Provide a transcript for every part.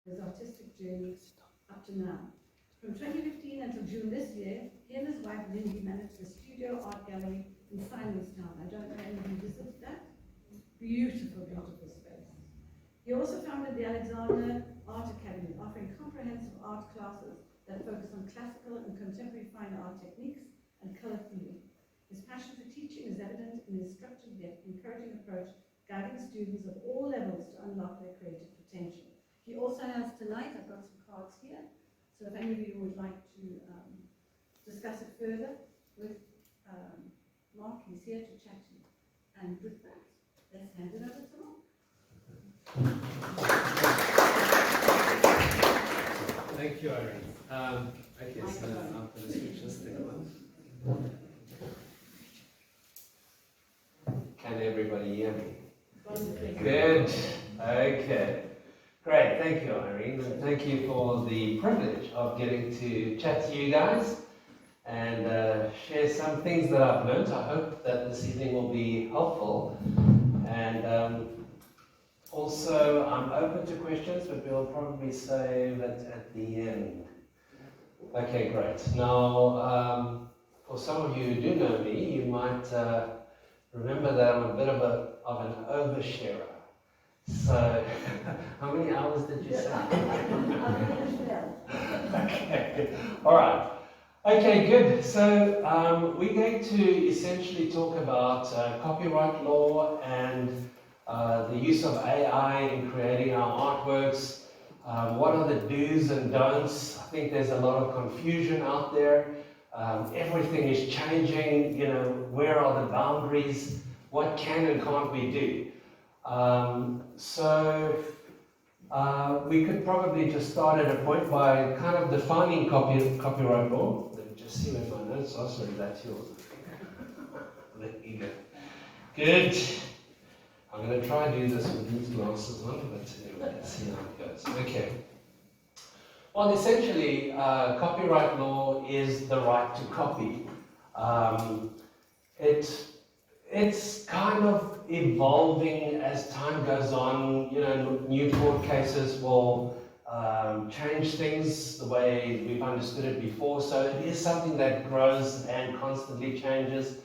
his artistic journey up to now. From 2015 until June this year, he and his wife Lindy managed the Studio Art Gallery in Simonstown. I don't know if you visited that. Beautiful, beautiful space. He also founded the Alexander Art Academy, offering comprehensive art classes that focus on classical and contemporary fine art techniques and color theory. His passion for teaching is evident in his structured yet encouraging approach, guiding students of all levels to unlock their creative potential. He also has tonight, I've got some cards here, so if any of you would like to discuss it further with Marc, he's here to chat to you. And with that, let's hand it over to Marc. Thank you, Irene. Okay, so I'm going to switch this thing on. Can everybody hear me? Good. Okay. Great. Thank you, Irene. And thank you for the privilege of getting to chat to you guys and share some things that I've learned. I hope that this evening will be helpful. And also, I'm open to questions, but we'll probably save it at the end. Okay, great. Now, for some of you who do know me, you might remember that I'm a bit of an oversharer. So, how many hours did you say? Okay, all right. Okay, good. So, we're going to essentially talk about copyright law and the use of AI in creating our artworks. What are the do's and don'ts? I think there's a lot of confusion out there. Everything is changing. You know, where are the boundaries? What can and can't we do? We could probably just start at a point by kind of defining copyright law. Let me just see where my notes are. Sorry, that's yours. Let me go. Good. I'm going to try and do this with these glasses on, but anyway, let's see how it goes. Okay. Well, essentially, copyright law is the right to copy. It's kind of evolving as time goes on. You know, new court cases will change things the way we've understood it before. So it is something that grows and constantly changes.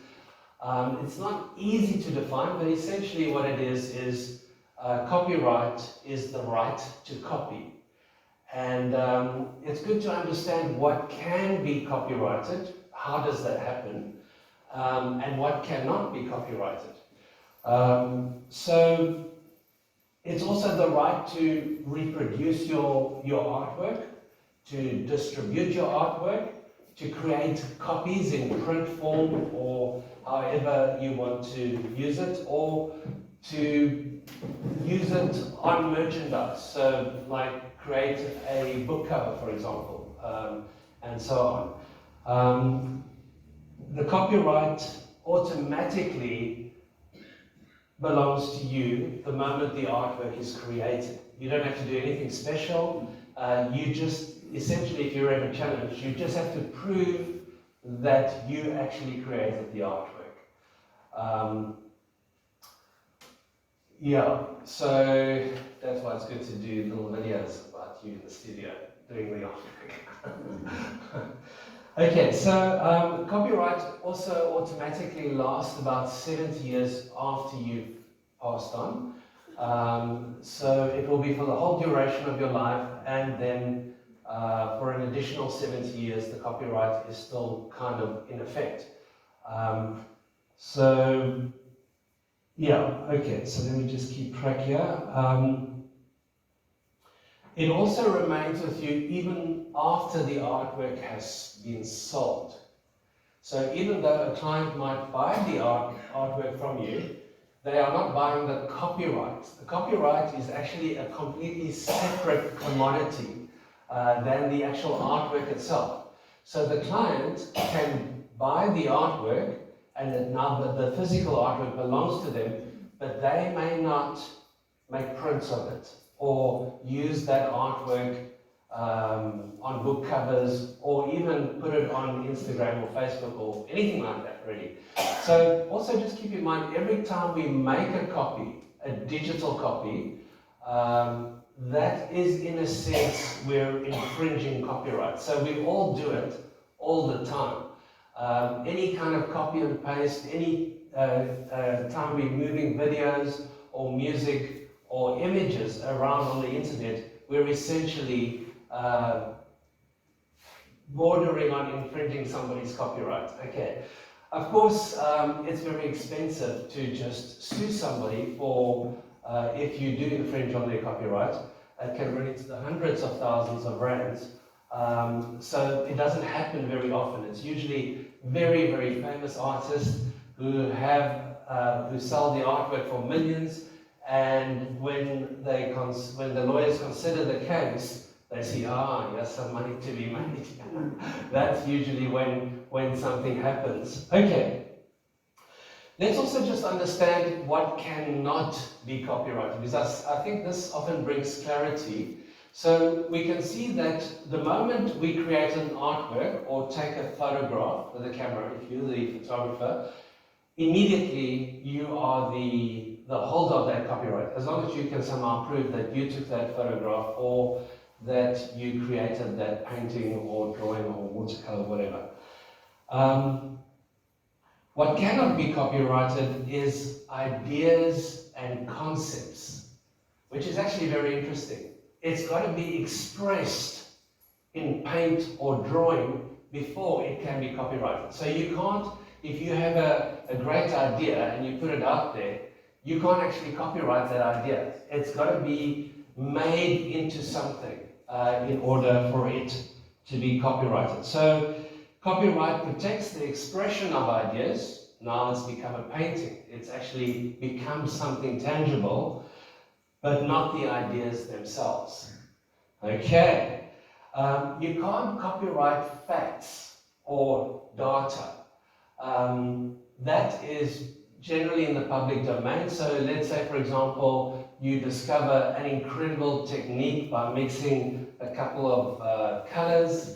It's not easy to define, but essentially what it is copyright is the right to copy. And it's good to understand what can be copyrighted, how does that happen, and what cannot be copyrighted. So it's also the right to reproduce your artwork, to distribute your artwork, to create copies in print form or however you want to use it, or to use it on merchandise. So like create a book cover, for example, and so on. The copyright automatically belongs to you the moment the artwork is created. You don't have to do anything special. You just, essentially, if you're ever challenged, you just have to prove that you actually created the artwork. Yeah, so that's why it's good to do little videos about you in the studio doing the artwork. Okay, so copyright also automatically lasts about 70 years after you've passed on. So it will be for the whole duration of your life, and then for an additional 70 years, the copyright is still kind of in effect. Okay, so let me just keep track here. It also remains with you even after the artwork has been sold. So even though a client might buy the artwork from you, they are not buying the copyright. The copyright is actually a completely separate commodity than the actual artwork itself. So the client can buy the artwork, and now the physical artwork belongs to them, but they may not make prints of it or use that artwork on book covers, or even put it on Instagram or Facebook or anything like that, really. So also just keep in mind, every time we make a copy, a digital copy, that is, in a sense, we're infringing copyright. So we all do it all the time. Any kind of copy and paste, any time we're moving videos or music or images around on the internet, we're essentially bordering on infringing somebody's copyright. Okay. Of course, it's very expensive to just sue somebody for if you do infringe on their copyright. It can run into the hundreds of thousands of rands. So it doesn't happen very often. It's usually very, very famous artists who sell the artwork for millions, and when the lawyers consider the case, they see, here's some money to be made. That's usually when something happens. Okay. Let's also just understand what cannot be copyrighted, because I think this often brings clarity. So we can see that the moment we create an artwork or take a photograph with a camera, if you're the photographer, immediately you are the holder of that copyright, as long as you can somehow prove that you took that photograph or that you created that painting or drawing or watercolor, whatever. What cannot be copyrighted is ideas and concepts, which is actually very interesting. It's got to be expressed in paint or drawing before it can be copyrighted. So you can't, if you have a great idea and you put it out there, you can't actually copyright that idea. It's got to be made into something in order for it to be copyrighted. So copyright protects the expression of ideas. Now it's become a painting. It's actually become something tangible, but not the ideas themselves. Okay. You can't copyright facts or data. That is generally in the public domain. So let's say, for example, you discover an incredible technique by mixing a couple of colors,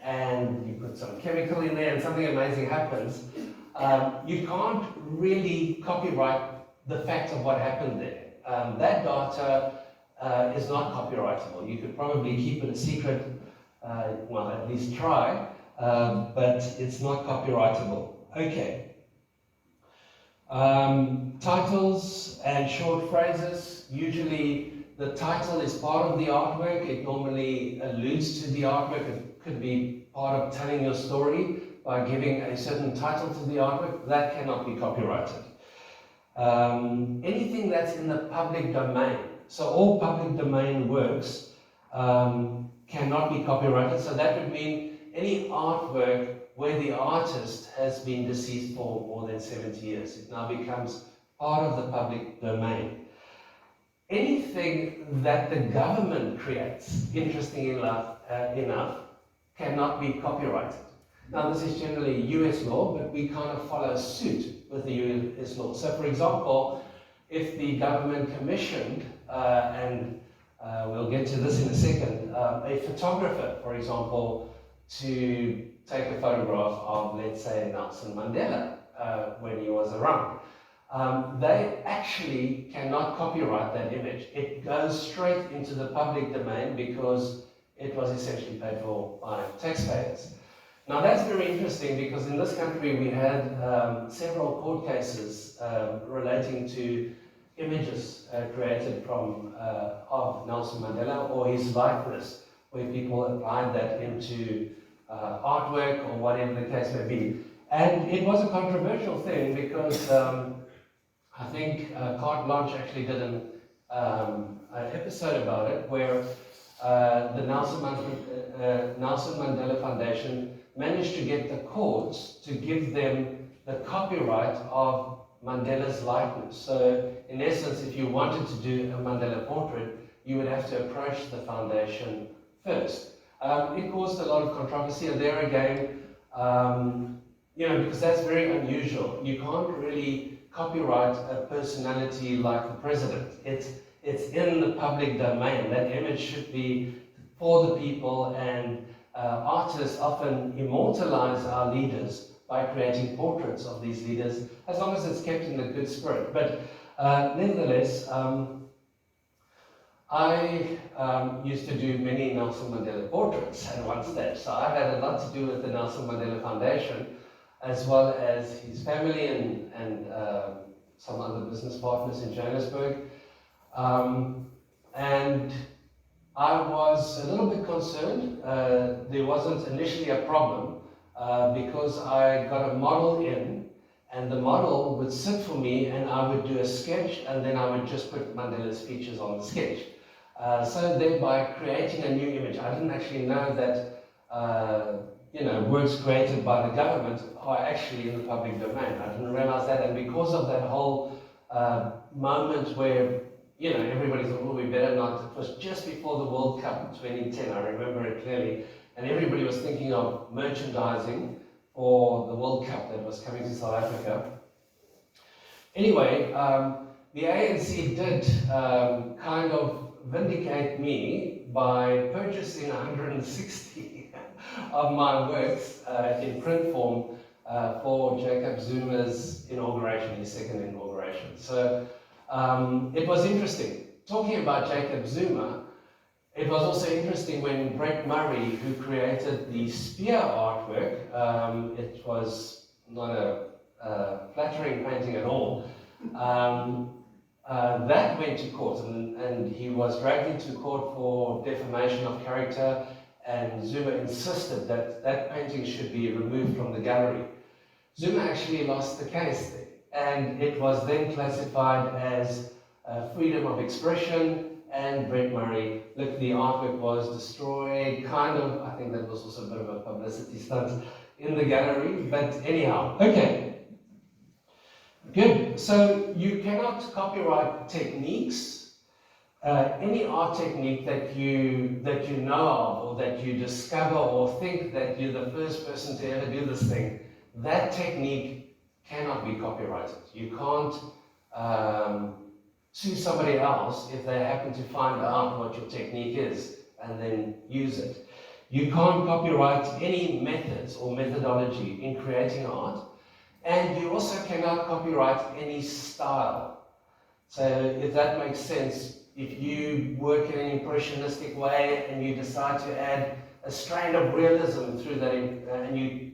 and you put some chemical in there and something amazing happens. You can't really copyright the fact of what happened there. That data is not copyrightable. You could probably keep it a secret, well, at least try, but it's not copyrightable. Okay. Titles and short phrases. Usually the title is part of the artwork. It normally alludes to the artwork. It could be part of telling your story by giving a certain title to the artwork. That cannot be copyrighted. Anything that's in the public domain, so all public domain works cannot be copyrighted. So that would mean any artwork where the artist has been deceased for more than 70 years. It now becomes part of the public domain. Anything that the government creates, interestingly enough, cannot be copyrighted. Now, this is generally US law, but we kind of follow suit with the US law. So, for example, if the government commissioned, and we'll get to this in a second, a photographer, for example, to take a photograph of, let's say, Nelson Mandela when he was around, they actually cannot copyright that image. It goes straight into the public domain because it was essentially paid for by taxpayers. Now that's very interesting because in this country we had several court cases relating to images created from of Nelson Mandela or his likeness, where people applied that into artwork or whatever the case may be. And it was a controversial thing because I think Carte Blanche actually did an episode about it where the Nelson Mandela Foundation managed to get the courts to give them the copyright of Mandela's likeness. So in essence, if you wanted to do a Mandela portrait, you would have to approach the foundation first. It caused a lot of controversy, and there again, because that's very unusual. You can't really copyright a personality like the president. It's in the public domain. That image should be for the people, and artists often immortalize our leaders by creating portraits of these leaders, as long as it's kept in a good spirit. But nevertheless, I used to do many Nelson Mandela portraits at one stage, so I had a lot to do with the Nelson Mandela Foundation, as well as his family and some other business partners in Johannesburg. And I was a little bit concerned. There wasn't initially a problem because I got a model in, and the model would sit for me and I would do a sketch, and then I would just put Mandela's features on the sketch. So thereby creating a new image. I didn't actually know that works created by the government are actually in the public domain. I didn't realize that, and because of that whole moment where everybody thought, oh, we better not. It was just before the World Cup in 2010, I remember it clearly, and everybody was thinking of merchandising for the World Cup that was coming to South Africa. Anyway, the ANC did kind of vindicate me by purchasing 160 of my works in print form for Jacob Zuma's inauguration, his second inauguration. So it was interesting. Talking about Jacob Zuma, it was also interesting when Brett Murray, who created the spear artwork, it was not a flattering painting at all, that went to court, and he was dragged into court for defamation of character, and Zuma insisted that that painting should be removed from the gallery. Zuma actually lost the case there, and it was then classified as freedom of expression, and Brett Murray, look, the artwork was destroyed, kind of. I think that was also a bit of a publicity stunt in the gallery, but anyhow, okay. Good. So you cannot copyright techniques. Any art technique that you know of, or that you discover, or think that you're the first person to ever do this thing, that technique cannot be copyrighted. You can't sue somebody else if they happen to find out what your technique is and then use it. You can't copyright any methods or methodology in creating art. And you also cannot copyright any style. So if that makes sense, if you work in an impressionistic way and you decide to add a strain of realism through that, and you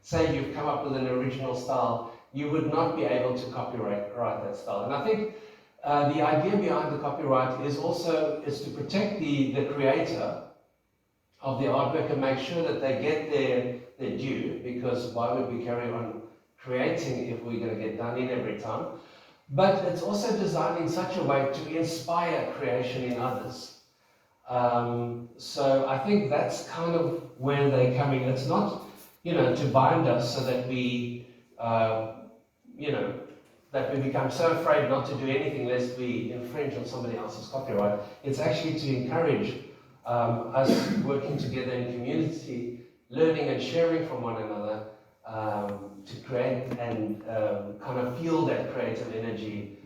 say you've come up with an original style, you would not be able to copyright that style. And I think the idea behind the copyright is to protect the creator of the artwork and make sure that they get their due, because why would we carry on creating if we're going to get done in every time? But it's also designed in such a way to inspire creation in others. So I think that's kind of where they're coming. It's not, to bind us so that we, that we become so afraid not to do anything lest we infringe on somebody else's copyright. It's actually to encourage us working together in community, learning and sharing from one another, to create and kind of feel that creative energy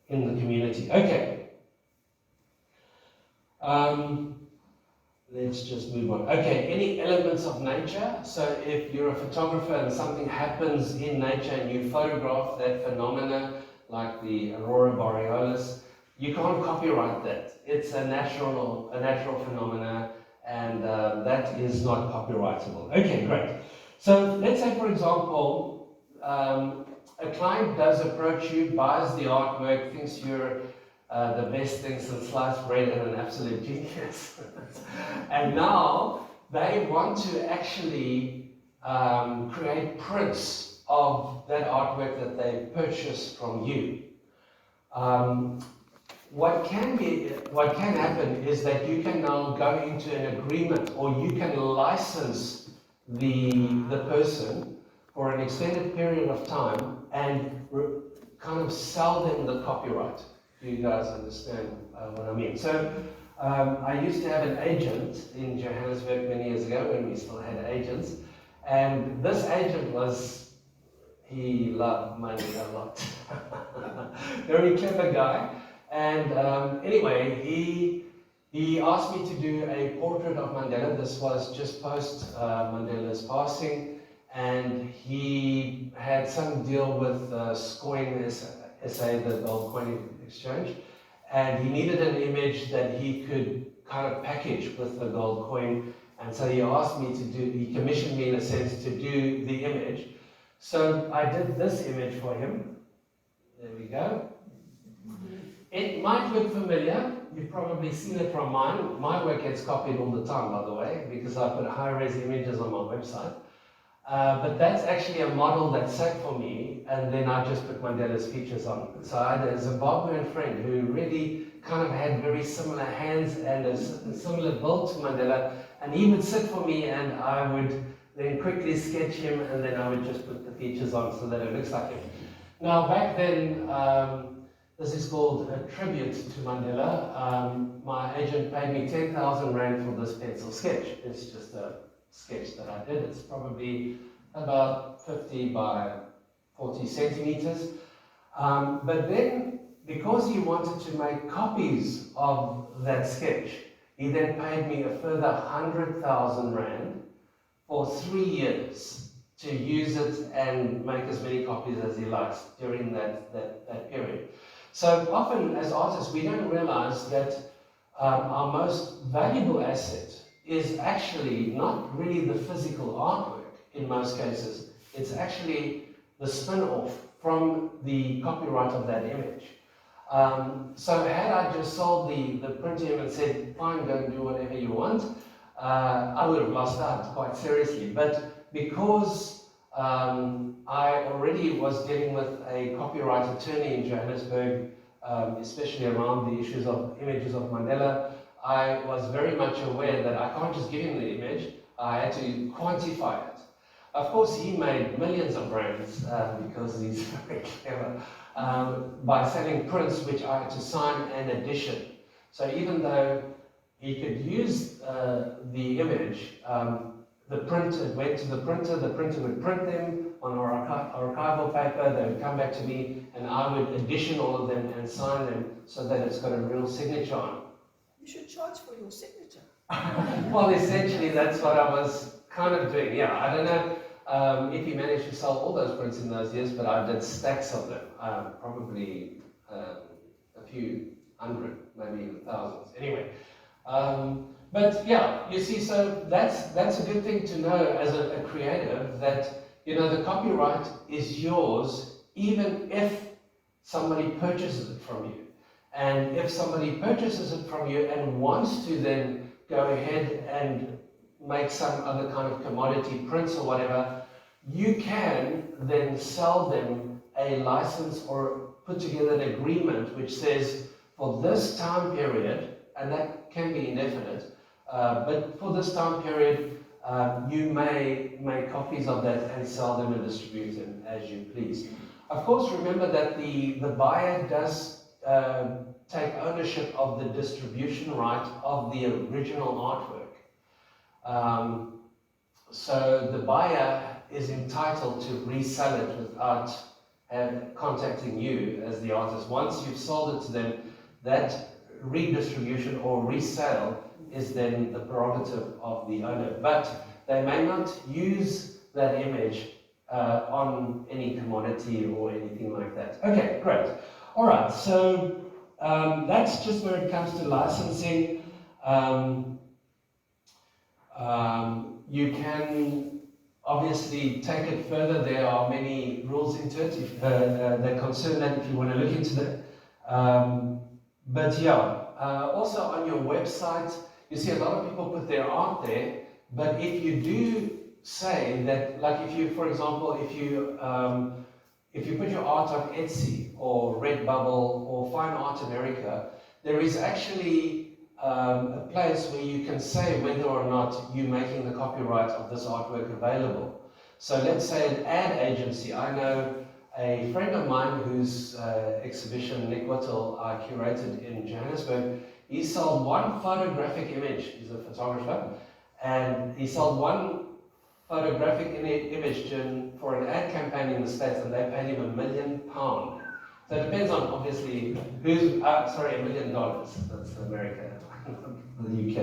in the community. Okay. Let's just move on. Okay, any elements of nature. So if you're a photographer and something happens in nature and you photograph that phenomena, like the aurora borealis, you can't copyright that. It's a natural phenomena, and that is not copyrightable. Okay, great. So let's say, for example, a client does approach you, buys the artwork, thinks you're the best thing since sliced bread and an absolute genius. And now they want to actually create prints of that artwork that they purchased from you. What can happen is that you can now go into an agreement, or you can license the person for an extended period of time and kind of sell them the copyright. Do you guys understand what I mean? So I used to have an agent in Johannesburg many years ago when we still had agents, and this agent he loved money a lot. Very clever guy. And anyway, he asked me to do a portrait of Mandela. This was just post Mandela's passing, and he had some deal with Scoin SA, the gold coin exchange, and he needed an image that he could kind of package with the gold coin. And so he asked me to do, he commissioned me in a sense to do the image. So I did this image for him. There we go. It might look familiar. You've probably seen it from mine. My work gets copied all the time, by the way, because I put high-res images on my website. But that's actually a model that's set for me, and then I just put Mandela's features on. So I had a Zimbabwean friend who really kind of had very similar hands and a similar build to Mandela, and he would sit for me, and I would then quickly sketch him, and then I would just put the features on so that it looks like him. Now, back then, this is called a tribute to Mandela. My agent paid me 10,000 Rand for this pencil sketch. It's just a sketch that I did. It's probably about 50 by 40 centimeters. But then, because he wanted to make copies of that sketch, he then paid me a further 100,000 Rand for 3 years to use it and make as many copies as he likes during that period. So often as artists, we don't realize that our most valuable asset is actually not really the physical artwork in most cases. It's actually the spin-off from the copyright of that image. So had I just sold the print to him and said, fine, go and do whatever you want, I would have lost out quite seriously. But because I already was dealing with a copyright attorney in Johannesburg, especially around the issues of images of Mandela, I was very much aware that I can't just give him the image, I had to quantify it. Of course, he made millions of rands because he's very clever by selling prints which I had to sign and edition. So even though he could use the image, the print, it went to the printer would print them on archival paper, they would come back to me, and I would edition all of them and sign them so that it's got a real signature on it. You should charge for your signature. Well, essentially that's what I was kind of doing. Yeah, I don't know if he managed to sell all those prints in those years, but I did stacks of them, probably a few hundred, maybe even thousands. Anyway, but yeah, you see, so that's a good thing to know as a creative, that you know the copyright is yours even if somebody purchases it from you. And if somebody purchases it from you and wants to then go ahead and make some other kind of commodity prints or whatever, you can then sell them a license or put together an agreement which says for this time period, and that can be indefinite, but for this time period, you may make copies of that and sell them and distribute them as you please. Of course, remember that the buyer does take ownership of the distribution right of the original artwork. So the buyer is entitled to resell it without contacting you as the artist. Once you've sold it to them, that redistribution or resale is then the prerogative of the owner. But they may not use that image on any commodity or anything like that. Okay, great. All right, so that's just where it comes to licensing. You can obviously take it further. There are many rules into it that concern that if you want to look into that. But yeah, also on your website, you see a lot of people put their art there, but if you do say that, like if you, for example, if you put your art on Etsy or Redbubble or Fine Art America, there is actually a place where you can say whether or not you're making the copyright of this artwork available. So let's say an ad agency. I know a friend of mine whose exhibition, Nick Whittle, I curated in Johannesburg. He sold one photographic image. He's a photographer, and he sold one photographic image for an ad campaign in the States, and they paid him £1 million. So it depends on obviously who's $1 million. That's America, the UK.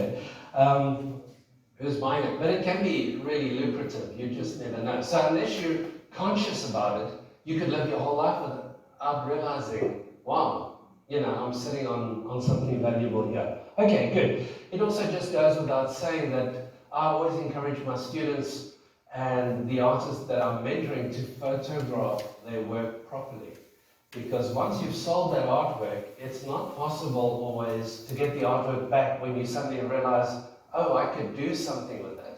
Who's buying it? But it can be really lucrative. You just never know. So unless you're conscious about it, you could live your whole life without realizing, wow, I'm sitting on something valuable here. Okay, good. It also just goes without saying that I always encourage my students and the artists that I'm mentoring to photograph their work properly. Because once you've sold that artwork, it's not possible always to get the artwork back when you suddenly realize, oh, I could do something with that.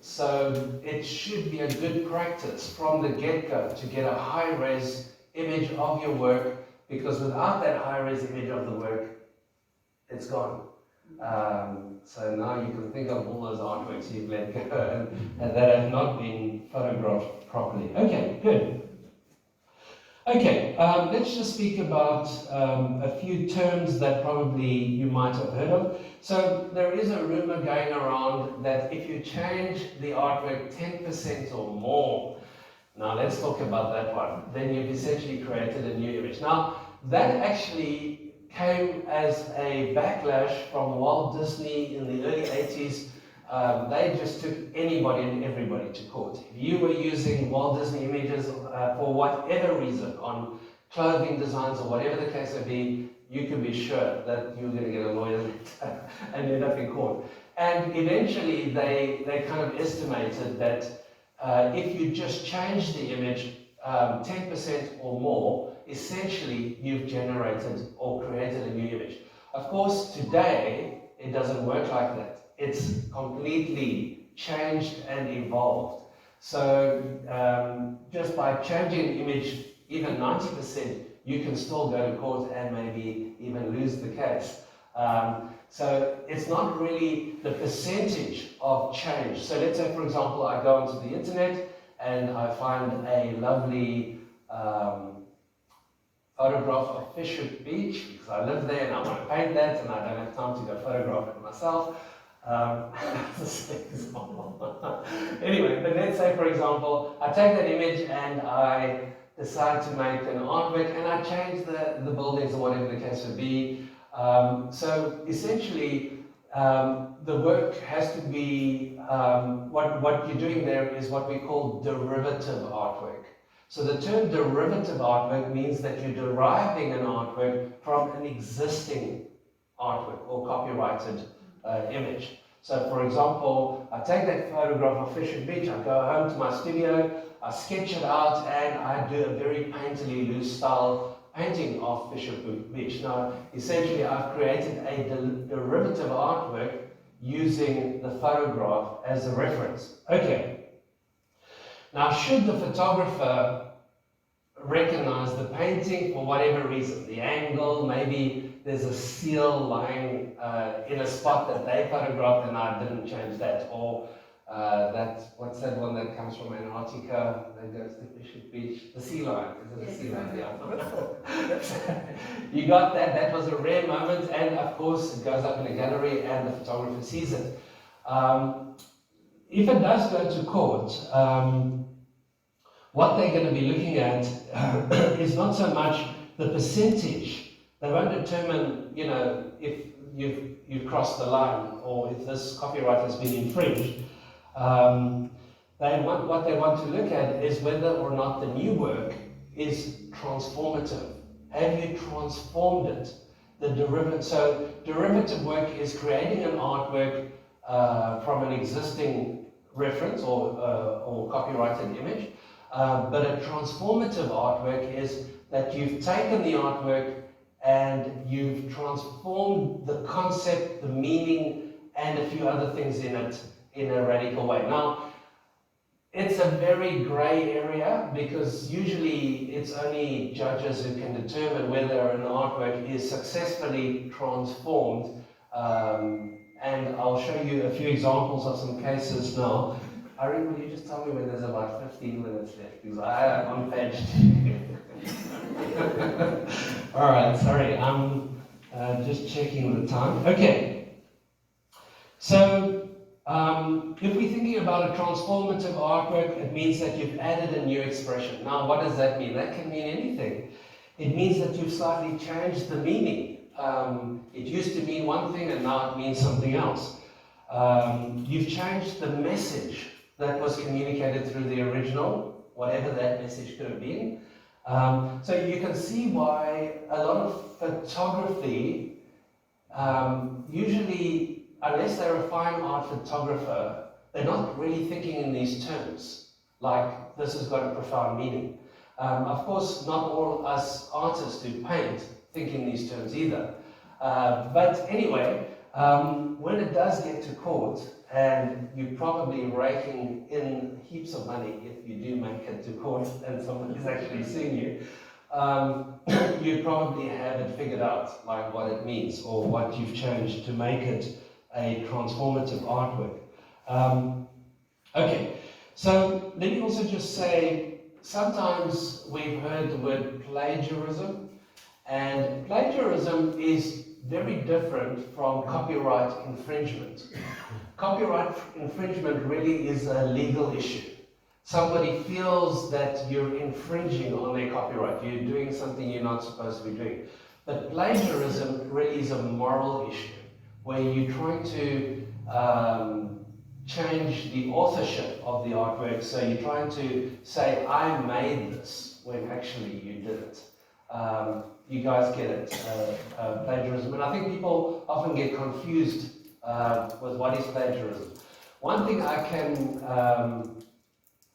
So it should be a good practice from the get-go to get a high-res image of your work, because without that high-res image of the work, it's gone. So now you can think of all those artworks you've let go and that have not been photographed properly. Okay, good. Okay, let's just speak about a few terms that probably you might have heard of. So there is a rumor going around that if you change the artwork 10% or more, now let's talk about that one, then you've essentially created a new image. Now, that actually came as a backlash from Walt Disney in the early 80s. They just took anybody and everybody to court. If you were using Walt Disney images for whatever reason, on clothing designs or whatever the case may be, you can be sure that you're going to get a lawyer and end up in court. And eventually they kind of estimated that if you just change the image 10% or more, essentially you've generated or created a new image. Of course, today it doesn't work like that. It's completely changed and evolved. So just by changing the image even 90%, you can still go to court and maybe even lose the case. So it's not really the percentage of change. So let's say, for example, I go onto the internet and I find a lovely photograph of Fisher Beach, because I live there and I want to paint that and I don't have time to go photograph it myself. That's an example. Anyway, but let's say, for example, I take that image and I decide to make an artwork and I change the buildings or whatever the case would be. So essentially, the work has to be, what you're doing there is what we call derivative artwork. So the term derivative artwork means that you're deriving an artwork from an existing artwork or copyrighted image. So for example, I take that photograph of Fisher Beach, I go home to my studio, I sketch it out and I do a very painterly loose style painting of Fisher Beach. Now essentially I've created a derivative artwork using the photograph as a reference. Okay. Now should the photographer recognize the painting for whatever reason, the angle, maybe there's a seal lying in a spot that they photographed and I didn't change that, or what's that one that comes from Antarctica that goes to Fisher Beach? The sea lion, is it a sea lion? Yeah. You got that, that was a rare moment, and of course it goes up in a gallery and the photographer sees it. If it does go to court, what they're going to be looking at is not so much the percentage. They won't determine, if you've crossed the line or if this copyright has been infringed. What they want to look at is whether or not the new work is transformative. Have you transformed it? So derivative work is creating an artwork from an existing reference or copyrighted image. But a transformative artwork is that you've taken the artwork and you've transformed the concept, the meaning, and a few other things in it in a radical way. Now, it's a very grey area because usually it's only judges who can determine whether an artwork is successfully transformed. And I'll show you a few examples of some cases now. Irene, will you just tell me when there's about 15 minutes left? Because I am on page 2. All right, sorry, I'm just checking the time. Okay, so if we're thinking about a transformative artwork, it means that you've added a new expression. Now, what does that mean? That can mean anything. It means that you've slightly changed the meaning. It used to mean one thing and now it means something else. You've changed the message that was communicated through the original, whatever that message could have been. So you can see why a lot of photography, usually, unless they're a fine art photographer, they're not really thinking in these terms, like this has got a profound meaning. Of course, not all us artists who paint think in these terms either. But anyway, when it does get to court, and you're probably raking in heaps of money if you do make it to court and someone is actually suing you, you probably have it figured out, like what it means or what you've changed to make it a transformative artwork. Okay, so let me also just say, sometimes we've heard the word plagiarism, and plagiarism is very different from copyright infringement. Copyright infringement really is a legal issue. Somebody feels that you're infringing on their copyright, you're doing something you're not supposed to be doing. But plagiarism really is a moral issue, where you're trying to change the authorship of the artwork, so you're trying to say, I made this, when actually you didn't. You guys get it, plagiarism. And I think people often get confused with what is plagiarism. One thing I can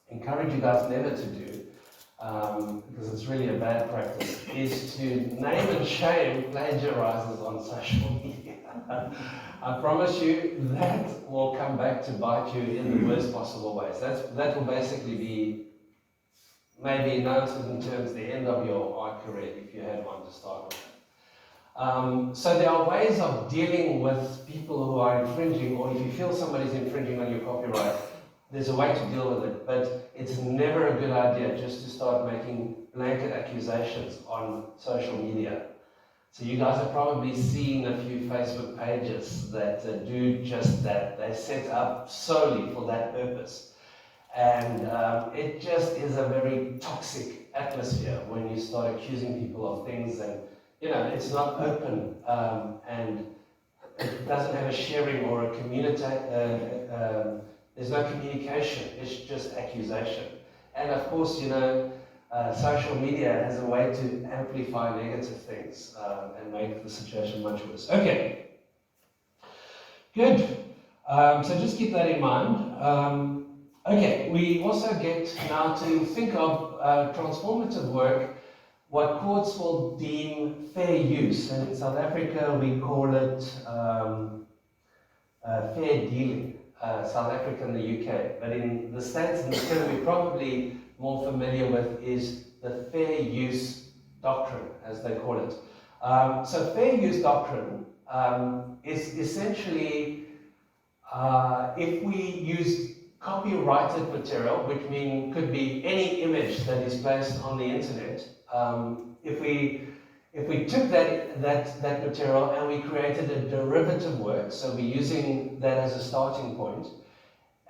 encourage you guys never to do, because it's really a bad practice, is to name and shame plagiarizers on social media. I promise you that will come back to bite you in the worst possible ways. That will basically be, maybe in no certain terms, the end of your art career if you had one to start with. So there are ways of dealing with people who are infringing, or if you feel somebody's infringing on your copyright, there's a way to deal with it, but it's never a good idea just to start making blanket accusations on social media. So you guys have probably seen a few Facebook pages that do just that. They're set up solely for that purpose. And it just is a very toxic atmosphere when you start accusing people of things, and it's not open, and it doesn't have a sharing or a community. There's no communication, it's just accusation. And of course, social media has a way to amplify negative things and make the situation much worse. Okay, good. So just keep that in mind. Okay, we also get now to think of transformative work, what courts will deem fair use. And in South Africa, we call it fair dealing. South Africa and the UK. But in the States, and the term we're probably more familiar with is the fair use doctrine, as they call it. So fair use doctrine is essentially if we use copyrighted material, which could be any image that is placed on the internet, if we took that material and we created a derivative work, so we're using that as a starting point,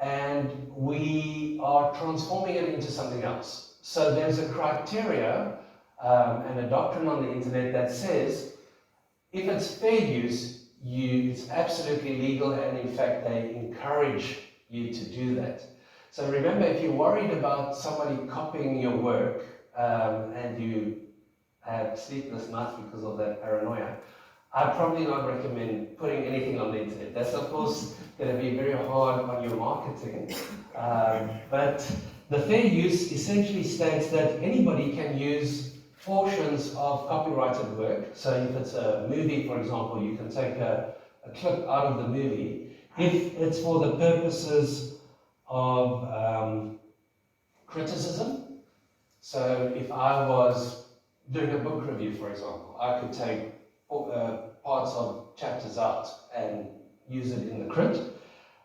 and we are transforming it into something else. So there's a criteria and a doctrine on the internet that says if it's fair use, it's absolutely legal, and in fact they encourage you to do that. So remember, if you're worried about somebody copying your work and you have sleepless nights because of that paranoia, I'd probably not recommend putting anything on the internet. That's of course going to be very hard on your marketing, but the fair use essentially states that anybody can use portions of copyrighted work. So if it's a movie, for example, you can take a clip out of the movie if it's for the purposes of criticism. So if I was doing a book review, for example, I could take parts of chapters out and use it in the crit.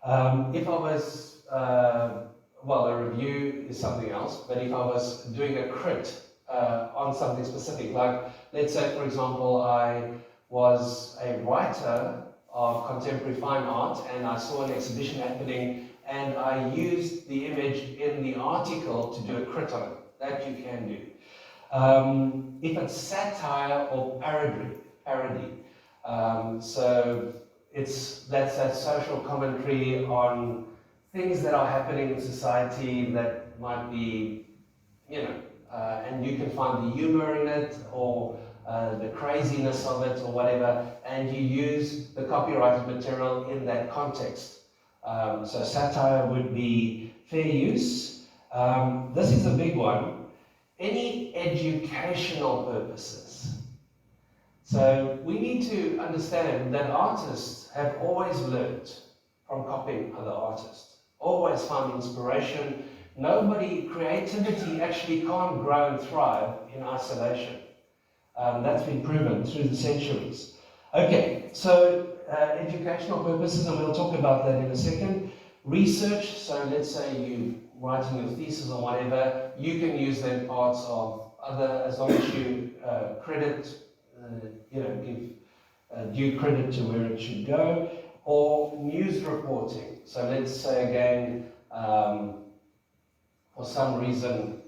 If I was, a review is something else, but if I was doing a crit on something specific, like let's say, for example, I was a writer of contemporary fine art and I saw an exhibition happening and I used the image in the article to do a crit on it, that you can do. If it's satire or parody, so that's that social commentary on things that are happening in society that might be, and you can find the humor in it, or the craziness of it, or whatever, and you use the copyrighted material in that context. So satire would be fair use. This is a big one. Any educational purposes. So we need to understand that artists have always learned from copying other artists, always found inspiration. Creativity actually can't grow and thrive in isolation. That's been proven through the centuries. Okay, so educational purposes, and we'll talk about that in a second. Research, so let's say you're writing your thesis or whatever, you can use them parts of other, as long as you give due credit to where it should go, or news reporting. So let's say again, for some reason,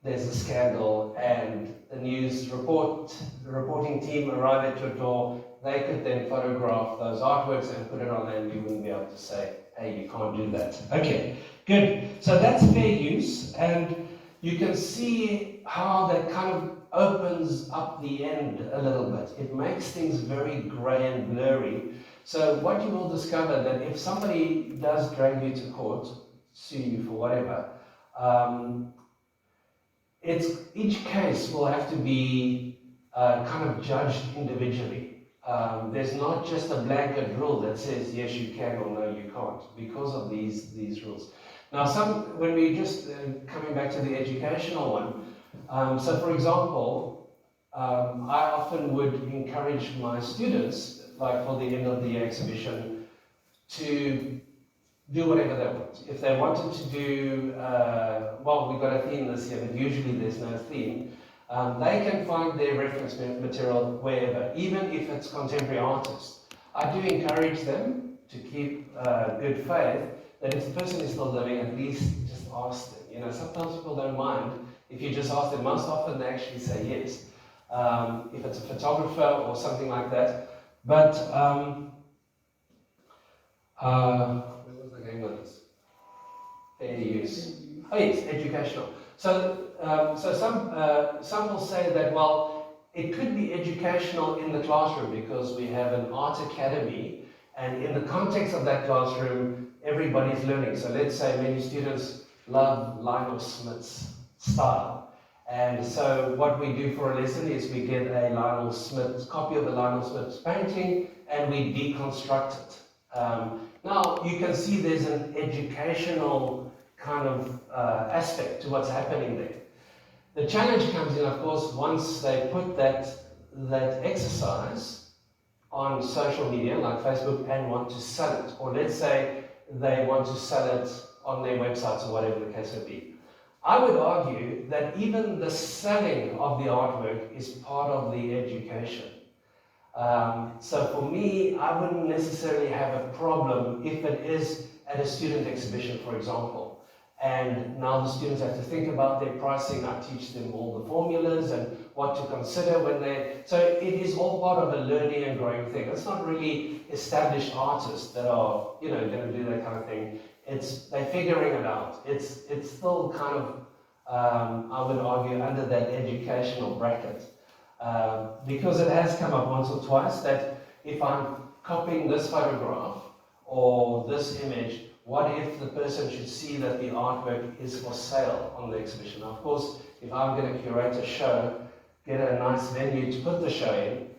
there's a scandal and the the reporting team arrive at your door, they could then photograph those artworks and put it on there, and you wouldn't be able to say, hey, you can't do that. Okay, good. So that's fair use, and you can see how that kind of opens up the end a little bit. It makes things very grey and blurry. So what you will discover that if somebody does drag you to court, sue you for whatever, each case will have to be kind of judged individually. There's not just a blanket rule that says yes you can or no you can't, because of these rules. Now when we just coming back to the educational one, so for example, I often would encourage my students, like for the end of the year exhibition, to do whatever they want. If they wanted to do, well, we've got a theme this year, but usually there's no theme. They can find their reference material wherever, even if it's contemporary artists. I do encourage them to keep good faith, that if the person is still living, at least just ask them. You know, sometimes people don't mind if you just ask them. Most often they actually say yes, if it's a photographer or something like that. But where was I going with this? Fair use. Oh yes, educational. So, some will say that, well, it could be educational in the classroom because we have an art academy, and in the context of that classroom, everybody's learning. So let's say many students love Lionel Smith's style. And so what we do for a lesson is we get a copy of the Lionel Smith's painting, and we deconstruct it. Now, you can see there's an educational kind of aspect to what's happening there. The challenge comes in, of course, once they put that exercise on social media, like Facebook, and want to sell it. Or let's say they want to sell it on their websites or whatever the case would be. I would argue that even the selling of the artwork is part of the education. So for me, I wouldn't necessarily have a problem if it is at a student exhibition, for example. And now the students have to think about their pricing. I teach them all the formulas and what to consider when so it is all part of a learning and growing thing. It's not really established artists that are, going to do that kind of thing. They're figuring it out. It's still kind of, I would argue, under that educational bracket. Because it has come up once or twice that if I'm copying this photograph or this image, what if the person should see that the artwork is for sale on the exhibition? Now, of course, if I'm going to curate a show, get a nice venue to put the show in,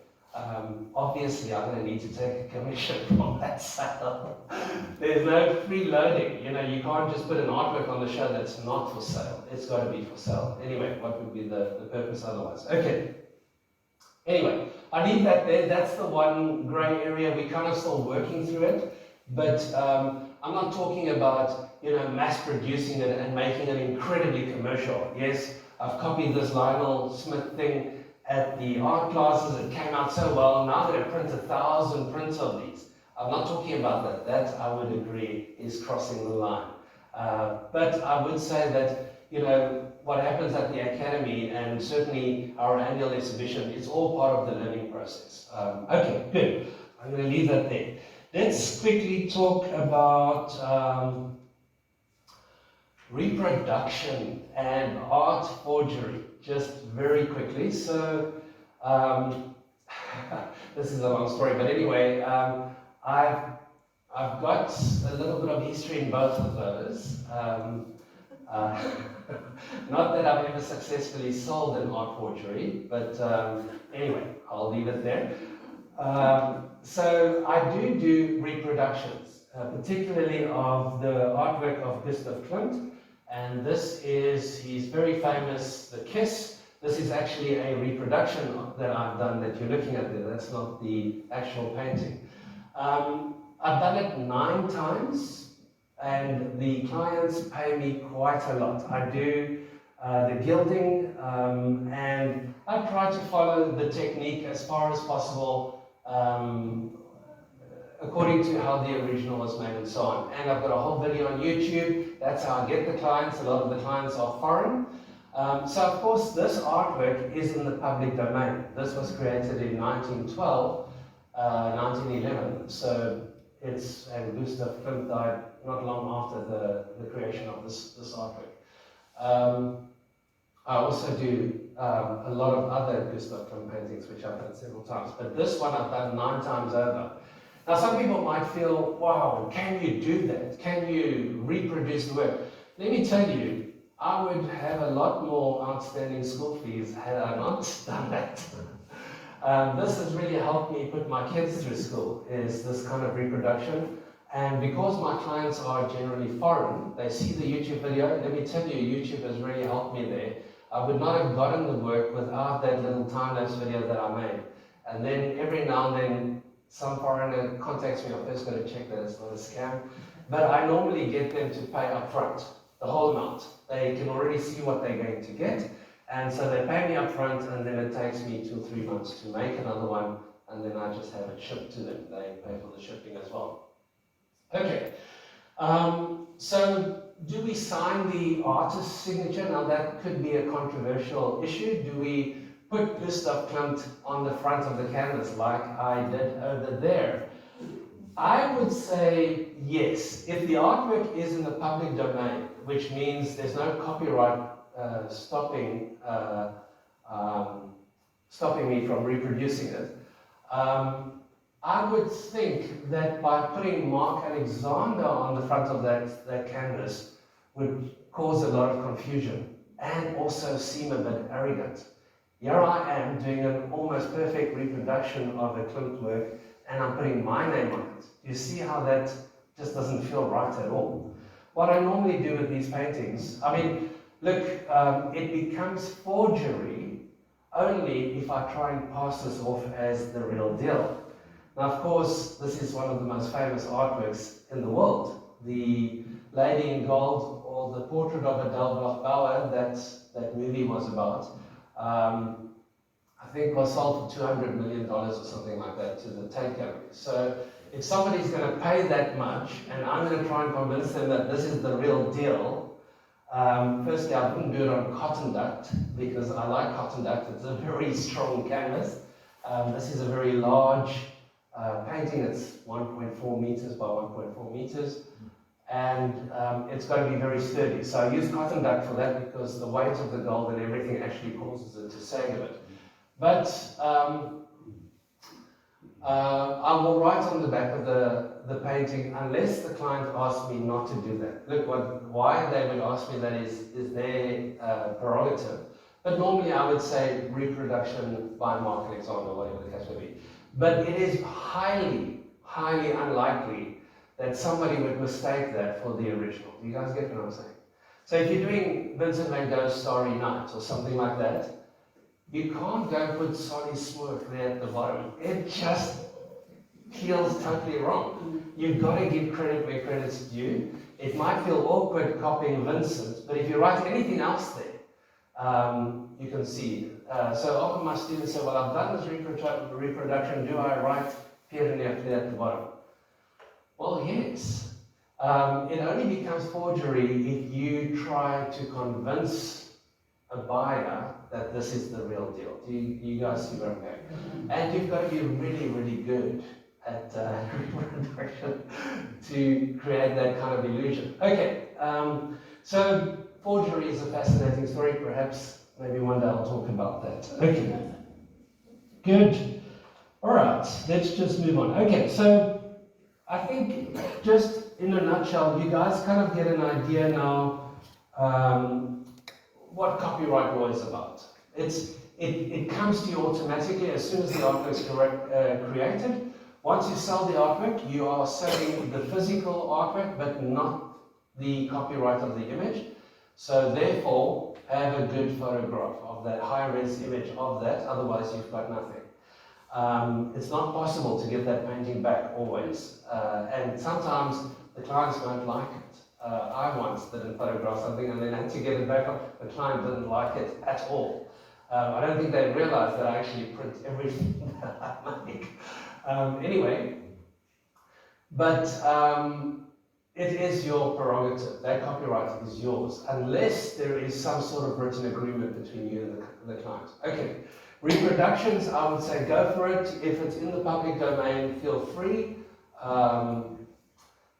obviously I'm going to need to take a commission from that sale. There's no freeloading. You can't just put an artwork on the show that's not for sale. It's got to be for sale. Anyway, what would be the purpose otherwise? Okay. Anyway, I leave that there. That's the one grey area. We're kind of still working through it. But I'm not talking about, mass producing it and making it incredibly commercial. Yes, I've copied this Lionel Smith thing at the art classes. It came out so well. Now that I print 1,000 prints of these. I'm not talking about that. That, I would agree, is crossing the line. But I would say that, what happens at the Academy and certainly our annual exhibition, it's all part of the learning process. Okay, good. I'm going to leave that there. Let's quickly talk about reproduction and art forgery, just very quickly. So, this is a long story, but anyway, I've got a little bit of history in both of those. Not that I've ever successfully sold an art forgery, but anyway, I'll leave it there. So I do reproductions, particularly of the artwork of Gustav Klimt, and this is his very famous The Kiss. This is actually a reproduction that I've done that you're looking at there. That's not the actual painting. I've done it 9 times, and the clients pay me quite a lot. I do the gilding, and I try to follow the technique as far as possible, according to how the original was made and so on. And I've got a whole video on YouTube. That's how I get the clients. A lot of the clients are foreign. So of course this artwork is in the public domain. This was created in 1912, 1911. So it's, and Gustav Klimt died not long after the creation of this artwork. I also do a lot of other Gustav Klimt paintings, which I've done several times, but this one I've done 9 times over. Now some people might feel, wow, can you do that? Can you reproduce the work? Let me tell you, I would have a lot more outstanding school fees had I not done that. This has really helped me put my kids through school, is this kind of reproduction. And because my clients are generally foreign, they see the YouTube video. Let me tell you, YouTube has really helped me there. I would not have gotten the work without that little time-lapse video that I made. And then every now and then, some foreigner contacts me. I'm first going to check that it's not a scam. But I normally get them to pay up front, the whole amount. They can already see what they're going to get. And so they pay me up front, and then it takes me 2 or 3 months to make another one, and then I just have it shipped to them. They pay for the shipping as well. Okay, so do we sign the artist's signature? Now that could be a controversial issue. Do we put Gustav Klimt on the front of the canvas like I did over there? I would say yes. If the artwork is in the public domain, which means there's no copyright stopping me from reproducing it, I would think that by putting Marc Alexander on the front of that canvas would cause a lot of confusion and also seem a bit arrogant. Here I am doing an almost perfect reproduction of a Klimt work, and I'm putting my name on it. You see how that just doesn't feel right at all. What I normally do with these paintings, I mean, look, it becomes forgery only if I try and pass this off as the real deal. Now, of course, this is one of the most famous artworks in the world. The Lady in Gold, or the Portrait of Adele Bloch-Bauer, that movie was about, I think was sold for $200 million or something like that to the Tate Gallery. So if somebody's going to pay that much, and I'm going to try and convince them that this is the real deal, firstly, I wouldn't do it on cotton duct, because I like cotton duct. It's a very strong canvas. This is a very large painting. It's 1.4 meters by 1.4 meters, and it's got to be very sturdy. So I use cotton duct for that, because the weight of the gold and everything actually causes it to sag a bit. But I will write on the back of the painting, unless the client asks me not to do that. Look, why they would ask me that is their prerogative. But normally I would say reproduction by Marc Alexander, whatever the case may be. But it is highly, highly unlikely that somebody would mistake that for the original. Do you guys get what I'm saying? So if you're doing Vincent van Gogh's Starry Night or something like that, you can't go put Solly Smoke there at the bottom. It just feels totally wrong. You've got to give credit where credit's due. It might feel awkward copying Vincent, but if you write anything else there, you can see. So often my students say, well, I've done this reproduction, do I write Pierre at the bottom? Well, yes. It only becomes forgery if you try to convince a buyer that this is the real deal. Do you guys see where I'm going? And you've got to be really, really good at reproduction to create that kind of illusion. Okay, So forgery is a fascinating story. Perhaps maybe one day I'll talk about that. Okay. Good. All right. Let's just move on. Okay. So I think just in a nutshell, you guys kind of get an idea now what copyright law is about. It comes to you automatically as soon as the artwork is created. Once you sell the artwork, you are selling the physical artwork, but not the copyright of the image. So therefore, have a good photograph of that high-res image of that, otherwise you've got nothing. It's not possible to get that painting back always, and sometimes the clients don't like it. I once didn't photograph something and then had to get it back. The client didn't like it at all. I don't think they realized that I actually print everything that I make. Anyway, but it is your prerogative. That copyright is yours, unless there is some sort of written agreement between you and the client. Okay. Reproductions, I would say go for it. If it's in the public domain, feel free.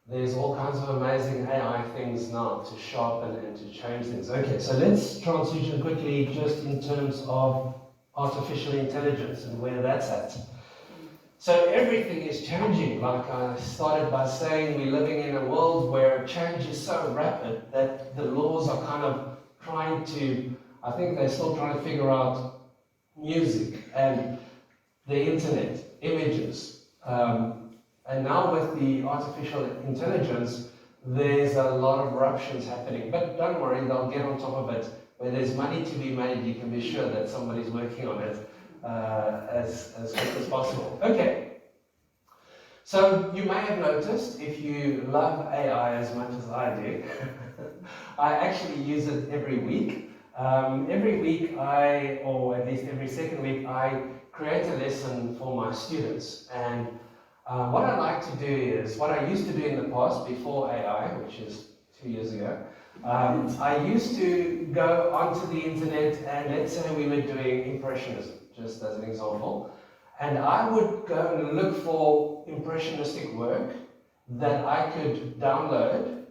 There's all kinds of amazing AI things now to sharpen and to change things. Okay, so let's transition quickly just in terms of artificial intelligence and where that's at. So everything is changing. Like I started by saying, we're living in a world where change is so rapid that the laws are kind of trying to, I think they're still trying to figure out music and the internet, images. And now with the artificial intelligence, there's a lot of eruptions happening. But don't worry, they'll get on top of it. Where there's money to be made, you can be sure that somebody's working on it as quick as possible. Okay. So you may have noticed, if you love AI as much as I do, I actually use it every week. Every week or at least every second week, I create a lesson for my students. And what I like to do is, what I used to do in the past, before AI, which is 2 years ago, I used to go onto the internet and let's say we were doing Impressionism, just as an example. And I would go and look for impressionistic work that I could download,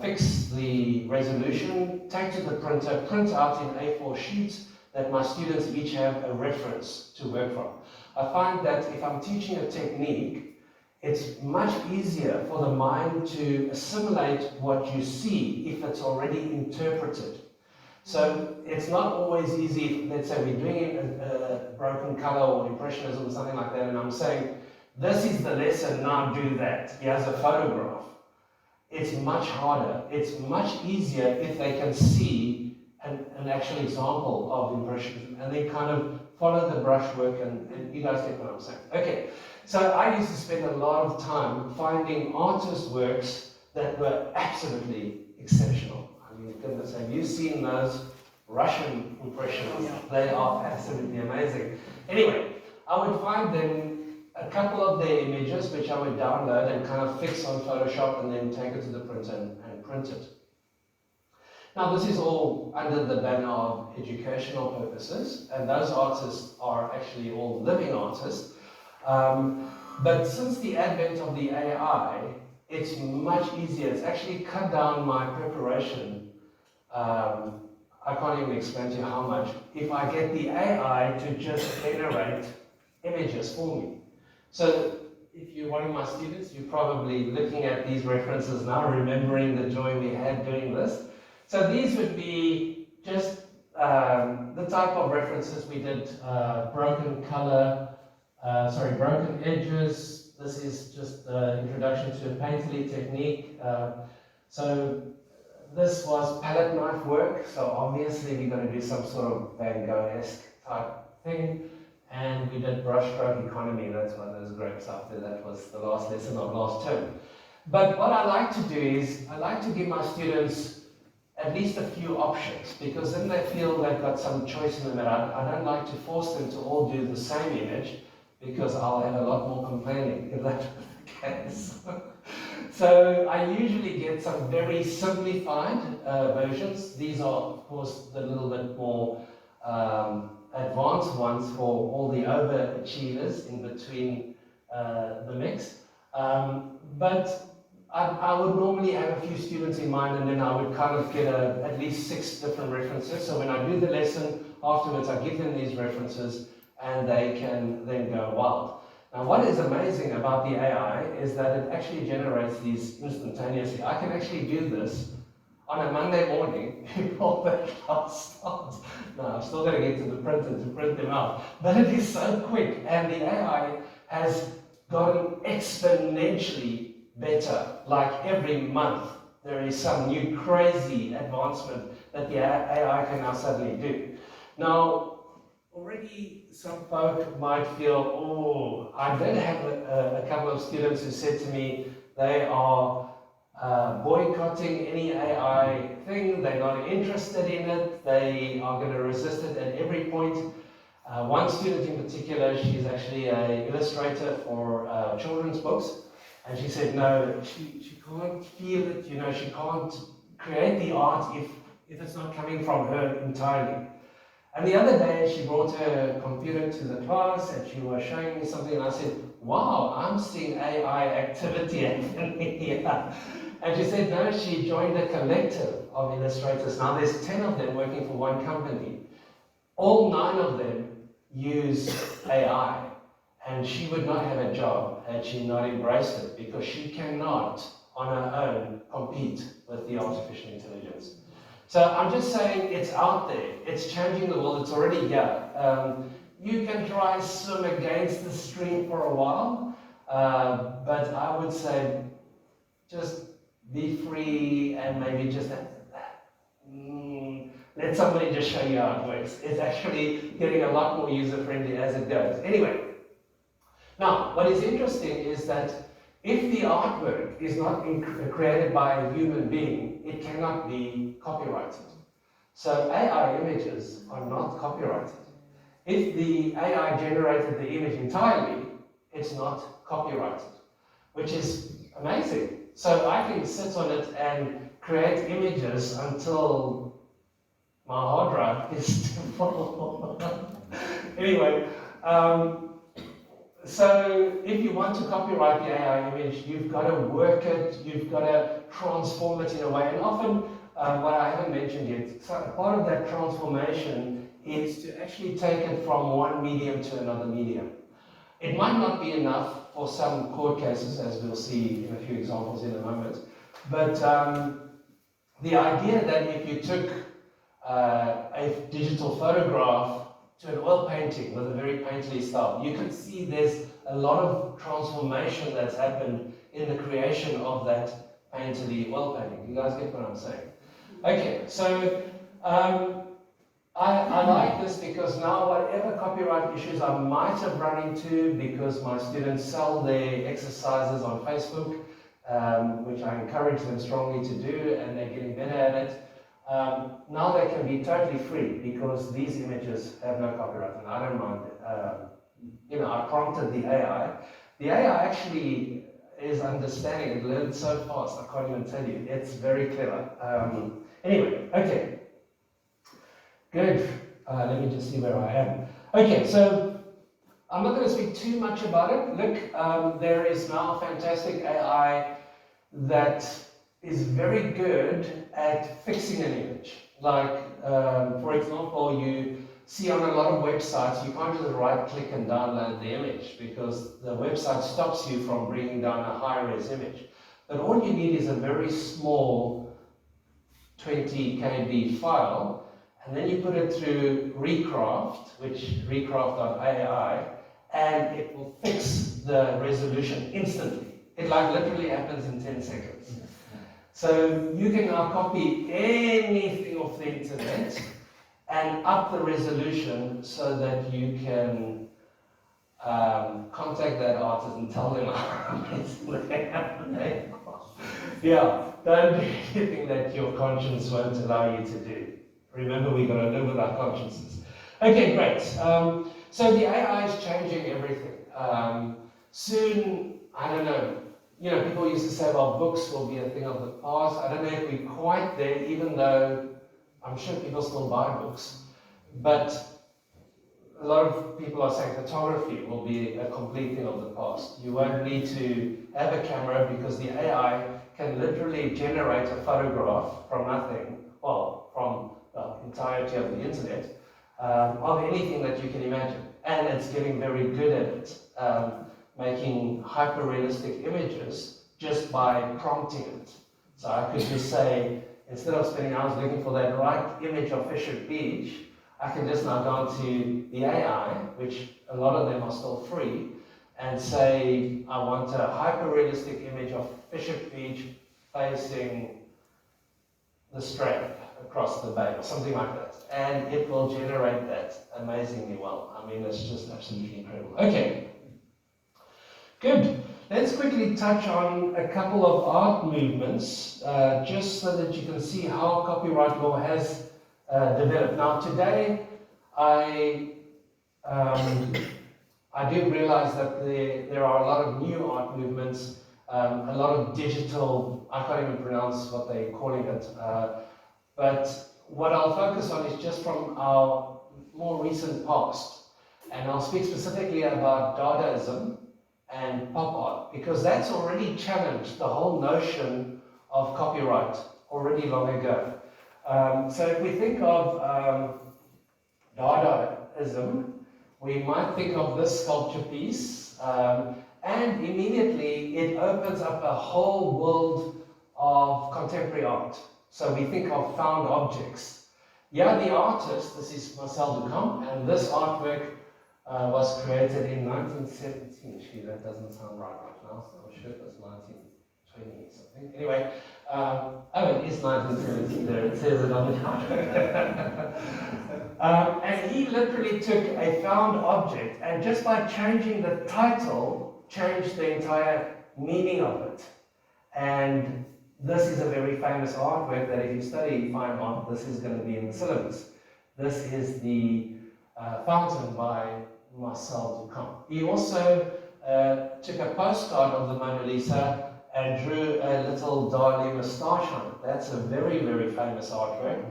fix the resolution, take to the printer, print out in A4 sheets that my students each have a reference to work from. I find that if I'm teaching a technique, it's much easier for the mind to assimilate what you see if it's already interpreted. So it's not always easy. Let's say we're doing a broken color or impressionism or something like that, and I'm saying, this is the lesson, now do that. Here's a photograph. It's much harder. It's much easier if they can see an actual example of impressionism and then kind of follow the brushwork, and you guys get what I'm saying. Okay, so I used to spend a lot of time finding artist works that were absolutely exceptional. I mean, goodness, have you seen those Russian impressionists? They are absolutely amazing. Anyway, I would find them a couple of their images, which I would download and kind of fix on Photoshop and then take it to the printer and print it. Now, this is all under the banner of educational purposes, and those artists are actually all living artists. But since the advent of the AI, it's much easier. It's actually cut down my preparation. I can't even explain to you how much. If I get the AI to just generate images for me. So if you're one of my students, you're probably looking at these references now, remembering the joy we had doing this. So these would be just the type of references we did, broken edges. This is just the introduction to a painterly technique. So this was palette knife work, so obviously we're going to do some sort of Van Gogh-esque type thing. And we did brushstroke economy. That's one of those grapes up there. That was the last lesson of last term. But what I like to do is, I like to give my students at least a few options, because then they feel they've got some choice in the matter. I don't like to force them to all do the same image, because I'll have a lot more complaining if that was the case. So I usually get some very simplified versions. These are, of course, the little bit more advanced ones for all the overachievers in between the mix. But I would normally have a few students in mind, and then I would kind of get at least 6 different references. So when I do the lesson afterwards, I give them these references, and they can then go wild. Now, what is amazing about the AI is that it actually generates these instantaneously. I can actually do this on a Monday morning before the class starts. Now, I'm still going to get to the printer to print them out, but it is so quick, and the AI has gotten exponentially better. Like every month, there is some new crazy advancement that the AI can now suddenly do. Now, already some folk might feel, oh, I did have a couple of students who said to me they are boycotting any AI thing, they're not interested in it, they are going to resist it at every point. One student in particular, she's actually an illustrator for children's books, and she said no, she can't feel it, you know, she can't create the art if it's not coming from her entirely. And the other day, she brought her computer to the class, and she was showing me something, and I said, wow, I'm seeing AI activity happening here. And she said, no, she joined a collective of illustrators. Now, there's 10 of them working for one company. All 9 of them use AI. And she would not have a job had she not embraced it, because she cannot, on her own, compete with the artificial intelligence. So I'm just saying it's out there, it's changing the world, it's already here. You can try swim against the stream for a while, but I would say just be free and maybe just let somebody just show you how it works. It's actually getting a lot more user-friendly as it goes. Anyway, now what is interesting is that if the artwork is not created by a human being, it cannot be copyrighted. So AI images are not copyrighted. If the AI generated the image entirely, it's not copyrighted, which is amazing. So I can sit on it and create images until my hard drive is full. Anyway, so if you want to copyright the AI image, you've got to work it, you've got to transform it in a way. And often, what I haven't mentioned yet, so part of that transformation is to actually take it from one medium to another medium. It might not be enough for some court cases, as we'll see in a few examples in a moment, but the idea that if you took a digital photograph to an oil painting with a very painterly style, you can see there's a lot of transformation that's happened in the creation of that painterly oil painting. You guys get what I'm saying? Okay, so I like this because now whatever copyright issues I might have run into because my students sell their exercises on Facebook, which I encourage them strongly to do, and they're getting better at it. Now they can be totally free because these images have no copyright, and I don't mind. I prompted the AI. The AI actually is understanding. It learned so fast, I can't even tell you. It's very clever. Anyway, okay. Good. Let me just see where I am. Okay, so I'm not going to speak too much about it. Look, there is now a fantastic AI that is very good at fixing an image. Like, for example, you see on a lot of websites, you can't just right-click and download the image because the website stops you from bringing down a high-res image. But all you need is a very small 20 KB file, and then you put it through Recraft, Recraft.ai, and it will fix the resolution instantly. It literally happens in 10 seconds. So you can now copy anything off the internet and up the resolution so that you can contact that artist and tell them how yeah, don't do anything that your conscience won't allow you to do. Remember, we've got to live with our consciences. Okay, great. So the AI is changing everything. Soon, I don't know, people used to say, well, books will be a thing of the past. I don't know if we're quite there, even though I'm sure people still buy books. But a lot of people are saying photography will be a complete thing of the past. You won't need to have a camera because the AI can literally generate a photograph from nothing, well, from the entirety of the internet, of anything that you can imagine. And it's getting very good at it, making hyper-realistic images just by prompting it. So I could just say, instead of spending hours looking for that right image of Fisher Beach, I can just now go onto the AI, which a lot of them are still free, and say, I want a hyper-realistic image of Fisher Beach facing the Strand across the bay, or something like that. And it will generate that amazingly well. I mean, it's just absolutely incredible. Okay, good. Let's quickly touch on a couple of art movements, just so that you can see how copyright law has developed. Now, today, I do realize that there are a lot of new art movements, a lot of digital, I can't even pronounce what they're calling it, but what I'll focus on is just from our more recent past. And I'll speak specifically about Dadaism and pop art, because that's already challenged the whole notion of copyright already long ago. So if we think of Dadaism, we might think of this sculpture piece, and immediately it opens up a whole world of contemporary art. So we think of found objects. Yeah, the artist, this is Marcel Duchamp, and this artwork was created in 1917. Gee, that doesn't sound right now, so I'm sure it was 1920 something. Anyway, oh, it is 1917 there, it says it on the artwork. And he literally took a found object, and just by changing the title, changed the entire meaning of it. And this is a very famous artwork that if you study fine art, this is going to be in the syllabus. This is the Fountain by Marcel Duchamp. He also took a postcard of the Mona Lisa and drew a little Dali moustache on it. That's a very, very famous artwork.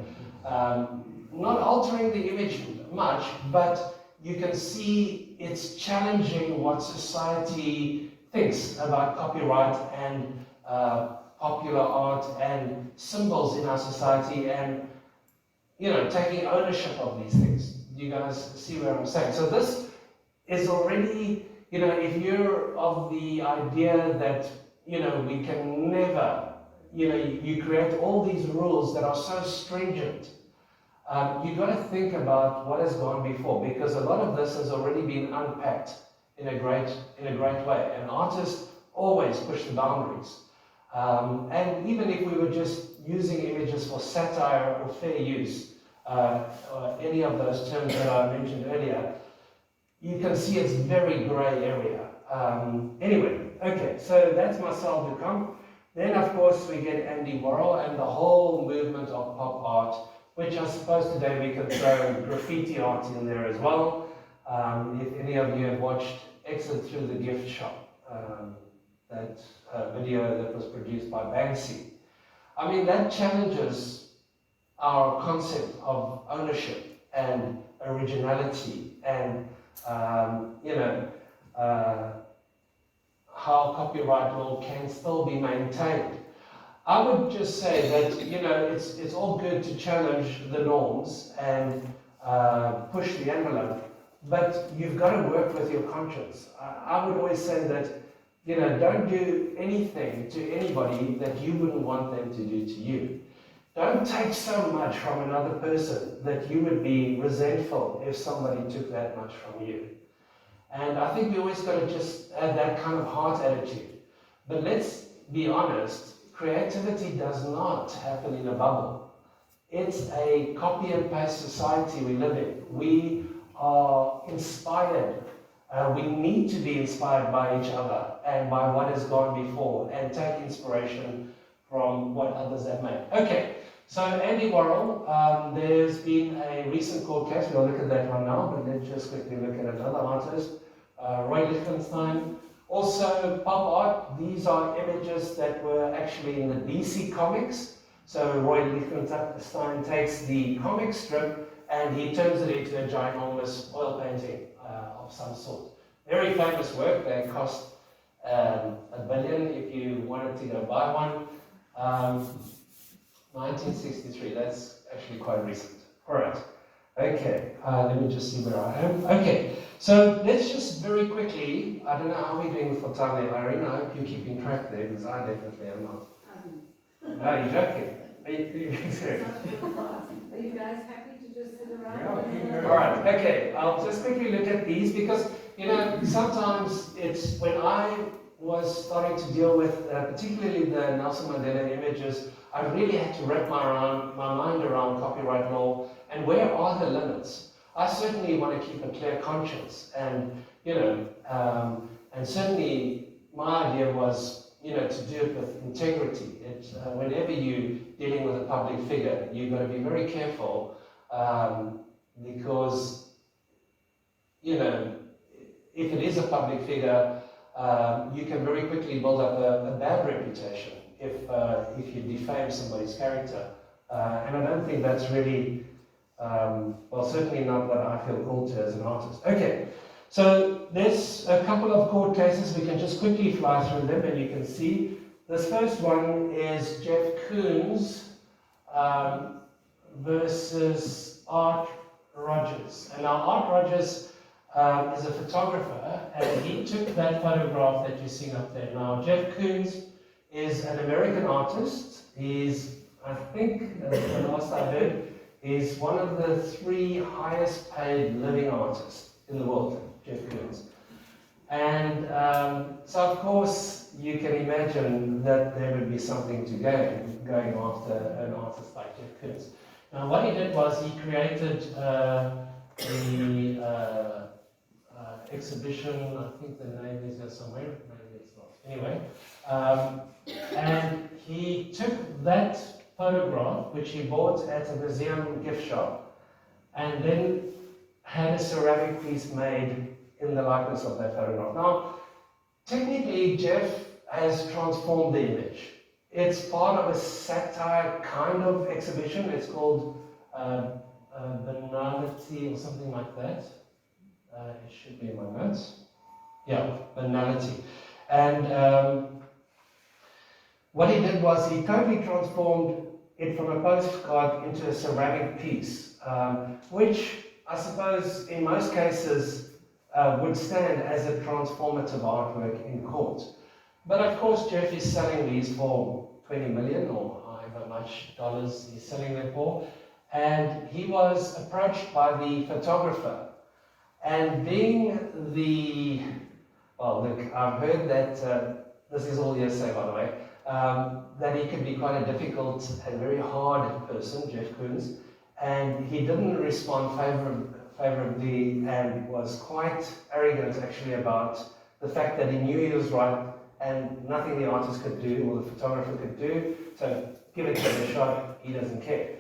Not altering the image much, but you can see it's challenging what society thinks about copyright and popular art and symbols in our society, and taking ownership of these things. Do you guys see what I'm saying? So this is already, if you're of the idea that we can never, you create all these rules that are so stringent. You've got to think about what has gone before, because a lot of this has already been unpacked in a great way. And artists always push the boundaries. And even if we were just using images for satire or fair use, or any of those terms that I mentioned earlier, you can see it's very grey area. Anyway, okay, so that's Marcel Duchamp. Then, of course, we get Andy Warhol and the whole movement of pop art, which I suppose today we can throw graffiti art in there as well. If any of you have watched Exit Through the Gift Shop, that video that was produced by Banksy. I mean, that challenges our concept of ownership and originality and, how copyright law can still be maintained. I would just say that, it's all good to challenge the norms and push the envelope, but you've got to work with your conscience. I would always say that, don't do anything to anybody that you wouldn't want them to do to you. Don't take so much from another person that you would be resentful if somebody took that much from you. And I think we always got to just have that kind of heart attitude. But let's be honest, creativity does not happen in a bubble. It's a copy and paste society we live in. We are inspired. We need to be inspired by each other and by what has gone before, and take inspiration from what others have made. Okay, so Andy Warhol, there's been a recent court case. We'll look at that one now, but let's just quickly look at another artist, Roy Lichtenstein. Also, pop art. These are images that were actually in the DC comics. So Roy Lichtenstein takes the comic strip and he turns it into a ginormous oil painting of some sort. Very famous work. They cost $1 billion if you wanted to go buy one. 1963, that's actually quite recent. All right. Okay, let me just see where I am. Okay, so let's just very quickly, I don't know how we're doing for time there, Irene. I hope you're keeping track there, because I definitely am not. No, you're joking. Are you serious? Are you guys happy to just sit around? Yeah. All right, okay, I'll just quickly look at these, because, you know, sometimes it's when I was starting to deal with, particularly the Nelson Mandela images, I really had to wrap my mind around copyright law and where are the limits. I certainly want to keep a clear conscience, and you know, and certainly my idea was, you know, to do it with integrity. Whenever you're dealing with a public figure, you've got to be very careful because, you know, if it is a public figure, you can very quickly build up a bad reputation if you defame somebody's character, and I don't think that's really, well, certainly not what I feel called to as an artist. Okay, so there's a couple of court cases. We can just quickly fly through them, and you can see this first one is Jeff Koons versus Art Rogers. And now Art Rogers is a photographer, and he took that photograph that you're seeing up there. Now, Jeff Koons is an American artist. He's, I think, the last I heard, is one of the 3 highest paid living artists in the world, Jeff Koons. And so, of course, you can imagine that there would be something to gain going after an artist like Jeff Koons. Now, what he did was he created the exhibition, I think the name is there somewhere, maybe it's not. Anyway, and he took that photograph, which he bought at a museum gift shop, and then had a ceramic piece made in the likeness of that photograph. Now, technically, Jeff has transformed the image. It's part of a satire kind of exhibition. It's called Banality or something like that. It should be in my notes. Yeah, Banality. And what he did was he totally transformed it from a postcard into a ceramic piece, which I suppose in most cases would stand as a transformative artwork in court. But of course, Jeff is selling these for 20 million or however much dollars he's selling them for. And he was approached by the photographer. And being the, well, look, I've heard that, this is all hearsay by the way, that he could be quite a difficult and very hard person, Jeff Koons, and he didn't respond favorably and was quite arrogant actually about the fact that he knew he was right and nothing the artist could do or the photographer could do, so give it to him a shot, he doesn't care.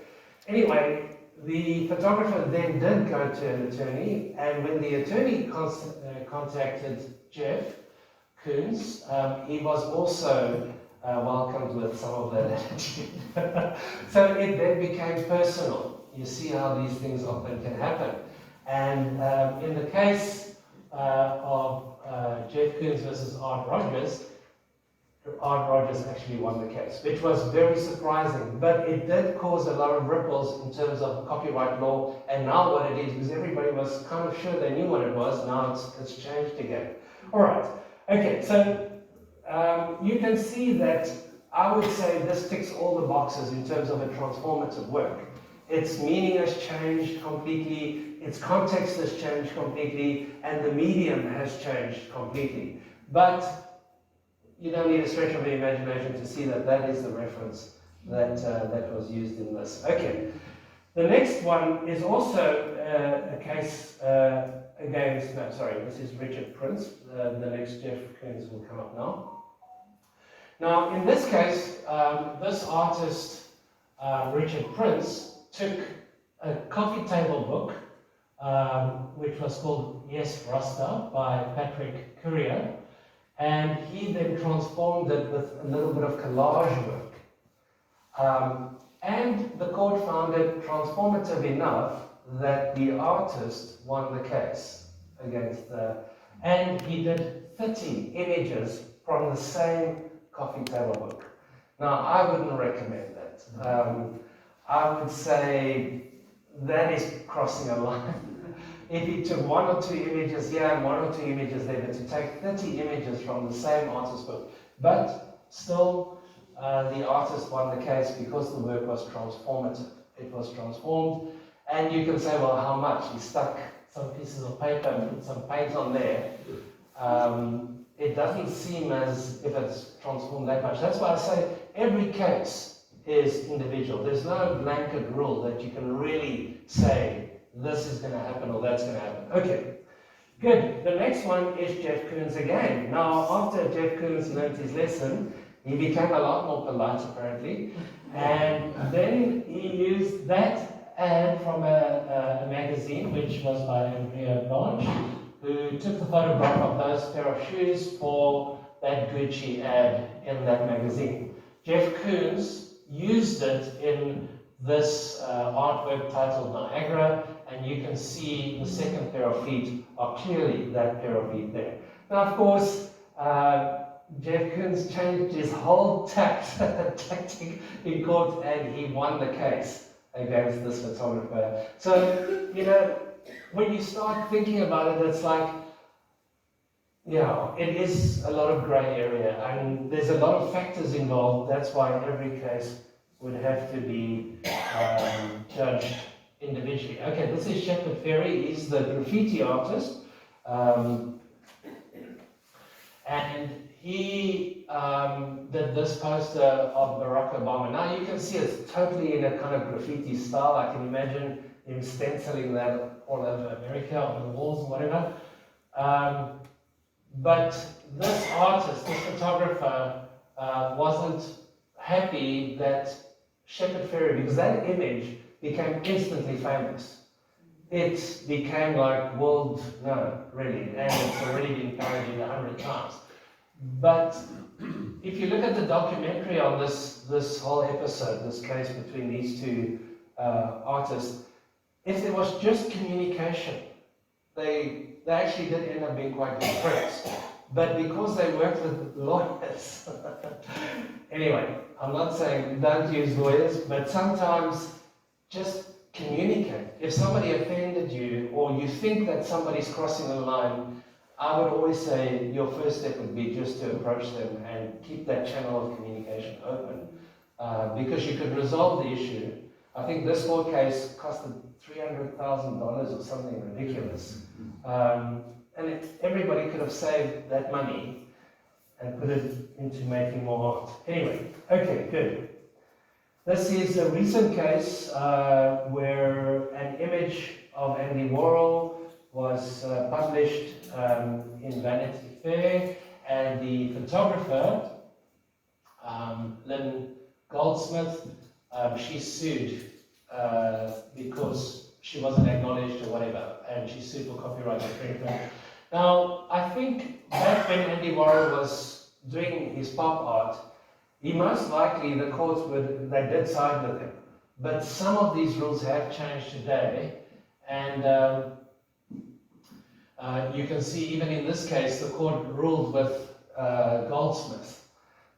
Anyway, the photographer then did go to an attorney, and when the attorney contacted Jeff Koons, he was also welcomed with some of that attitude. So it then became personal. You see how these things often can happen. And in the case of Jeff Koons versus Art Rogers actually won the case, which was very surprising, but it did cause a lot of ripples in terms of copyright law and now what it is, because everybody was kind of sure they knew what it was. Now it's changed again. All right, okay, so you can see that I would say this ticks all the boxes in terms of a transformative work. Its meaning has changed completely, its context has changed completely, and the medium has changed completely. But you don't need a stretch of the imagination to see that that is the reference that that was used in this. Okay, the next one is also a case against, no, sorry, this is Richard Prince. The next Jeff Koons will come up now. Now, in this case, this artist, Richard Prince, took a coffee table book, which was called Yes Rasta by Patrick Courier, and he then transformed it with a little bit of collage work. And the court found it transformative enough that the artist won the case against and he did 30 images from the same coffee table book. Now, I wouldn't recommend that. I would say that is crossing a line. If he took 1 or 2 images here and 1 or 2 images there, but to take 30 images from the same artist book, but still the artist won the case because the work was transformative. It was transformed, and you can say, well, how much? He stuck some pieces of paper and put some paint on there. It doesn't seem as if it's transformed that much. That's why I say every case is individual. There's no blanket rule that you can really say this is going to happen or that's going to happen. Okay, good. The next one is Jeff Koons again. Now, after Jeff Koons learned his lesson, he became a lot more polite apparently, and then he used that ad from a magazine which was by Andrea Branch, who took the photograph of those pair of shoes for that Gucci ad in that magazine. Jeff Koons used it in this artwork titled Niagara, and you can see the second pair of feet are clearly that pair of feet there. Now, of course, Jeff Koons changed his whole tactic in court, and he won the case against this photographer. So, you know, when you start thinking about it, it's like, yeah, it is a lot of grey area, and there's a lot of factors involved. That's why every case would have to be judged individually. Okay, this is Shepard Fairey. He's the graffiti artist, and he did this poster of Barack Obama. Now you can see it's totally in a kind of graffiti style. I can imagine him stenciling that all over America, on the walls and whatever. But this artist, this photographer, wasn't happy that Shepard Fairey, because that image became instantly famous. It became like world known, really, and it's already been parodied 100 times. But if you look at the documentary on this whole episode, this case between these two artists, if there was just communication, they actually did end up being quite good friends. But because they worked with lawyers, anyway, I'm not saying don't use lawyers, but sometimes just communicate. If somebody offended you, or you think that somebody's crossing the line, I would always say your first step would be just to approach them and keep that channel of communication open, because you could resolve the issue. I think this court case costed $300,000 or something ridiculous. And everybody could have saved that money and put it into making more art. Anyway, okay, good. This is a recent case where an image of Andy Warhol was published in Vanity Fair, and the photographer, Lynn Goldsmith, she sued because she wasn't acknowledged or whatever, and she sued for copyright infringement. Now, I think back when Andy Warhol was doing his pop art, he most likely, the courts they did side with him. But some of these rules have changed today, and you can see even in this case, the court ruled with Goldsmith.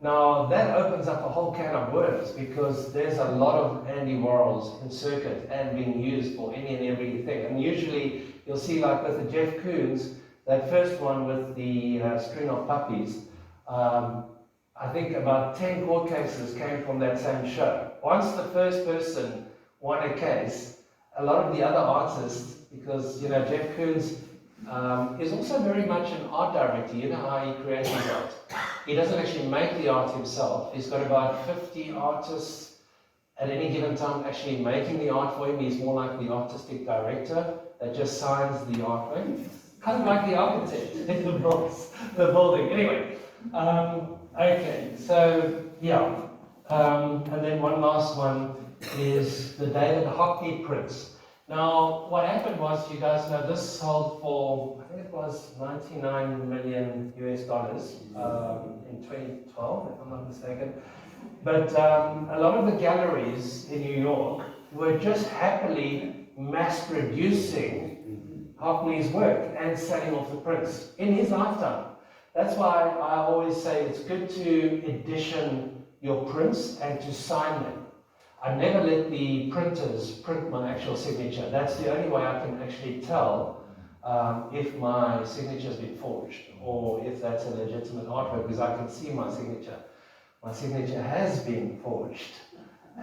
Now, that opens up a whole can of worms, because there's a lot of Andy Warhols in circuit and being used for any and everything. And usually, you'll see, like with the Jeff Koons, that first one with the string of puppies, I think about 10 court cases came from that same show. Once the first person won a case, a lot of the other artists, because, you know, Jeff Koons is also very much an art director. You know how he creates his art. He doesn't actually make the art himself. He's got about 50 artists at any given time actually making the art for him. He's more like the artistic director that just signs the artwork. Kind of like the architect in the building. Anyway, okay, so yeah. And then one last one is the David Hockney prints. Now, what happened was, you guys know, this sold for, I think it was $99 million US in 2012, if I'm not mistaken. But a lot of the galleries in New York were just happily mass producing Hockney's work and selling off the prints in his lifetime. That's why I always say it's good to edition your prints and to sign them. I never let the printers print my actual signature. That's the only way I can actually tell if my signature has been forged or if that's a legitimate artwork, because I can see my signature. My signature has been forged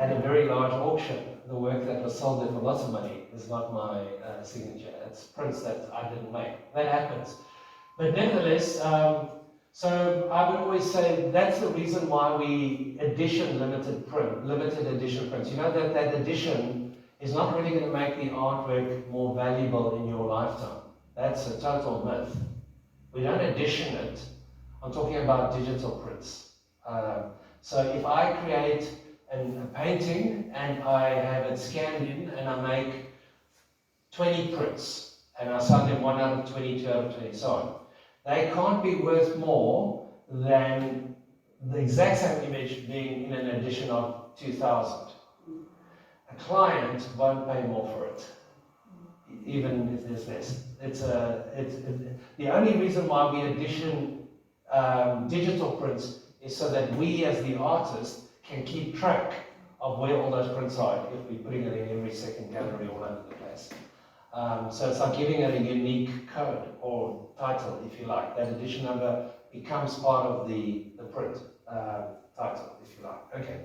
at a very large auction. The work that was sold there for lots of money is not my signature. It's prints that I didn't make. That happens. But nevertheless, so I would always say that's the reason why we edition limited edition prints. You know that that edition is not really going to make the artwork more valuable in your lifetime. That's a total myth. We don't edition it. I'm talking about digital prints. So if I create a painting and I have it scanned in and I make 20 prints and I sell them 1 out of 20, 2 out of 20, so on. They can't be worth more than the exact same image being in an edition of 2000. A client won't pay more for it, even if there's less. The only reason why we edition digital prints is so that we as the artist can keep track of where all those prints are if we're putting it in every second gallery all over the place. So it's like giving it a unique code or title, if you like. That edition number becomes part of the print title, if you like. Okay.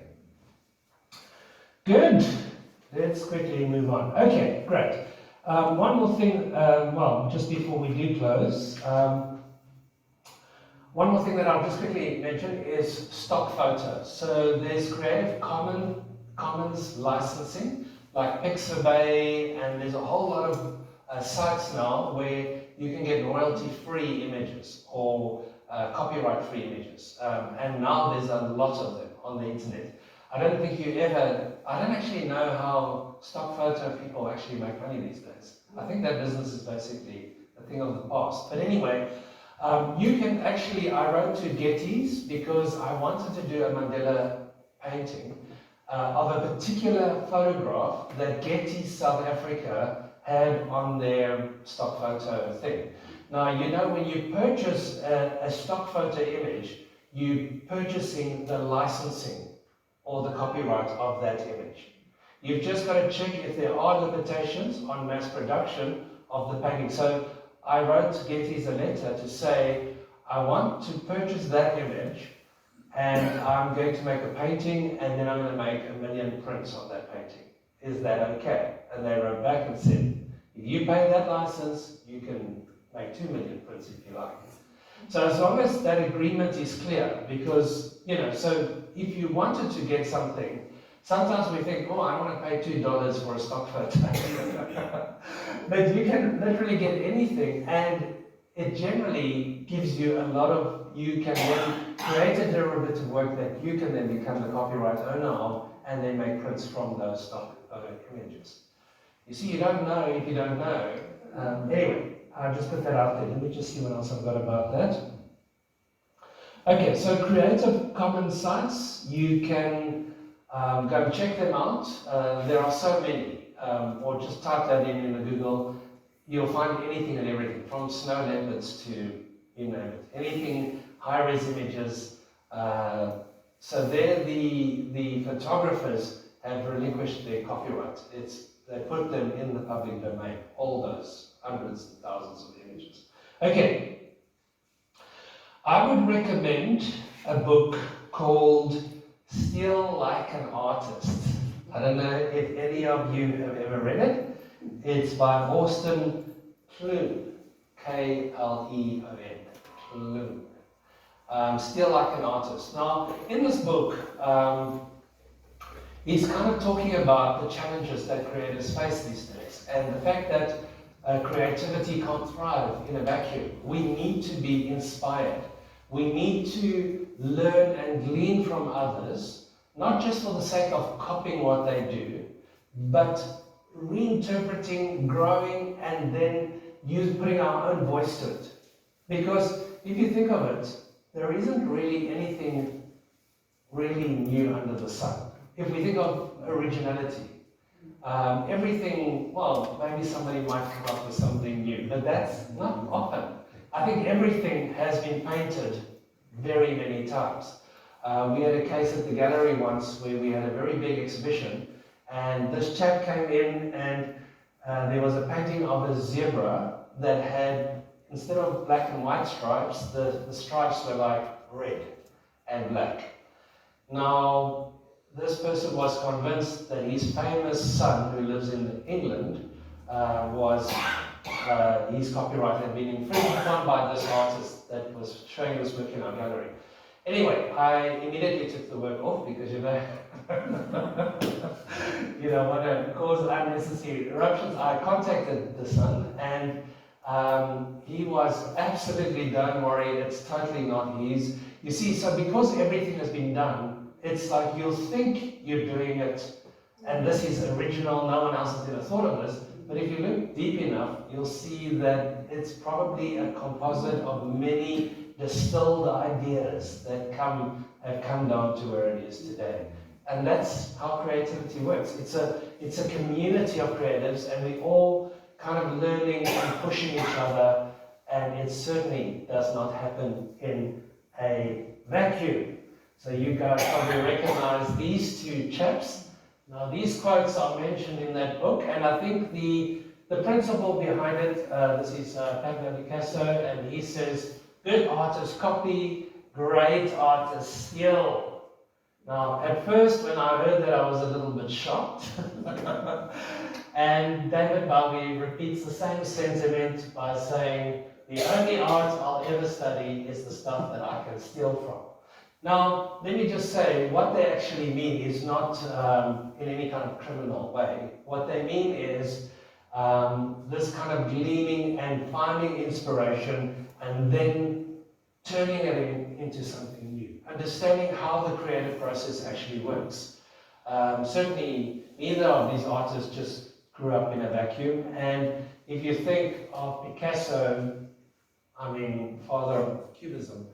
Good. Let's quickly move on. Okay, great. One more thing, well, just before we do close, one more thing that I'll just quickly mention is stock photos. So there's Creative Commons licensing, like Pixabay, and there's a whole lot of sites now where you can get royalty-free images or copyright-free images. And now there's a lot of them on the internet. I don't actually know how stock photo people actually make money these days. I think that business is basically a thing of the past. But anyway, you can actually, I wrote to Getty's because I wanted to do a Mandela painting of a particular photograph that Getty's South Africa had on their stock photo thing. Now, you know, when you purchase a stock photo image, you're purchasing the licensing or the copyright of that image. You've just got to check if there are limitations on mass production of the painting. So I wrote Getty's a letter to say, I want to purchase that image and I'm going to make a painting and then I'm going to make 1 million prints on that painting. Is that okay? And they wrote back and said, if you pay that license, you can make 2 million prints if you like. So as long as that agreement is clear, because, you know, so if you wanted to get something, sometimes we think, oh, I want to pay $2 for a stock photo. But you can literally get anything, and it generally gives you a lot of, you can then create a derivative work that you can then become the copyright owner of, and then make prints from those stock photo images. You see, you don't know if you don't know. Anyway, I'll just put that out there. Let me just see what else I've got about that. Okay, so Creative Commons sites, you can go and check them out. There are so many. Or just type that in the Google. You'll find anything and everything, from snow leopards to, you name it. Anything, high-res images. So there the photographers have relinquished their copyright. They put them in the public domain, all those hundreds and thousands of images. Okay, I would recommend a book called Steal Like an Artist. I don't know if any of you have ever read it. It's by Austin Kleon, K-L-E-O-N, Kleon. Steal Like an Artist. Now, in this book, he's kind of talking about the challenges that creators face these days and the fact that creativity can't thrive in a vacuum. We need to be inspired. We need to learn and glean from others, not just for the sake of copying what they do, but reinterpreting, growing, and then putting our own voice to it. Because if you think of it, there isn't really anything really new under the sun. If we think of originality, everything, well, maybe somebody might come up with something new, but that's not often. I think everything has been painted very many times. We had a case at the gallery once where we had a very big exhibition, and this chap came in and there was a painting of a zebra that had, instead of black and white stripes, the stripes were like red and black. Now, this person was convinced that his famous son, who lives in England, his copyright had been infringed upon by this artist that was showing this work in our gallery. Anyway, I immediately took the work off because, you know, you don't want to cause unnecessary eruptions. I contacted the son, and he was absolutely, don't worry, it's totally not his. You see, so because everything has been done, it's like you'll think you're doing it, and this is original, no one else has ever thought of this. But if you look deep enough, you'll see that it's probably a composite of many distilled ideas that have come down to where it is today. And that's how creativity works. It's a community of creatives, and we all kind of learning and pushing each other, and it certainly does not happen in a vacuum. So you guys probably recognize these two chaps. Now these quotes are mentioned in that book, and I think the principle behind it, this is Pablo Picasso, and he says, good artists copy, great artists steal. Now, at first, when I heard that, I was a little bit shocked. And David Bowie repeats the same sentiment by saying, the only art I'll ever study is the stuff that I can steal from. Now, let me just say, what they actually mean is not in any kind of criminal way. What they mean is this kind of gleaming and finding inspiration and then turning it into something new. Understanding how the creative process actually works. Certainly, neither of these artists just grew up in a vacuum. And if you think of Picasso, I mean, father of Cubism,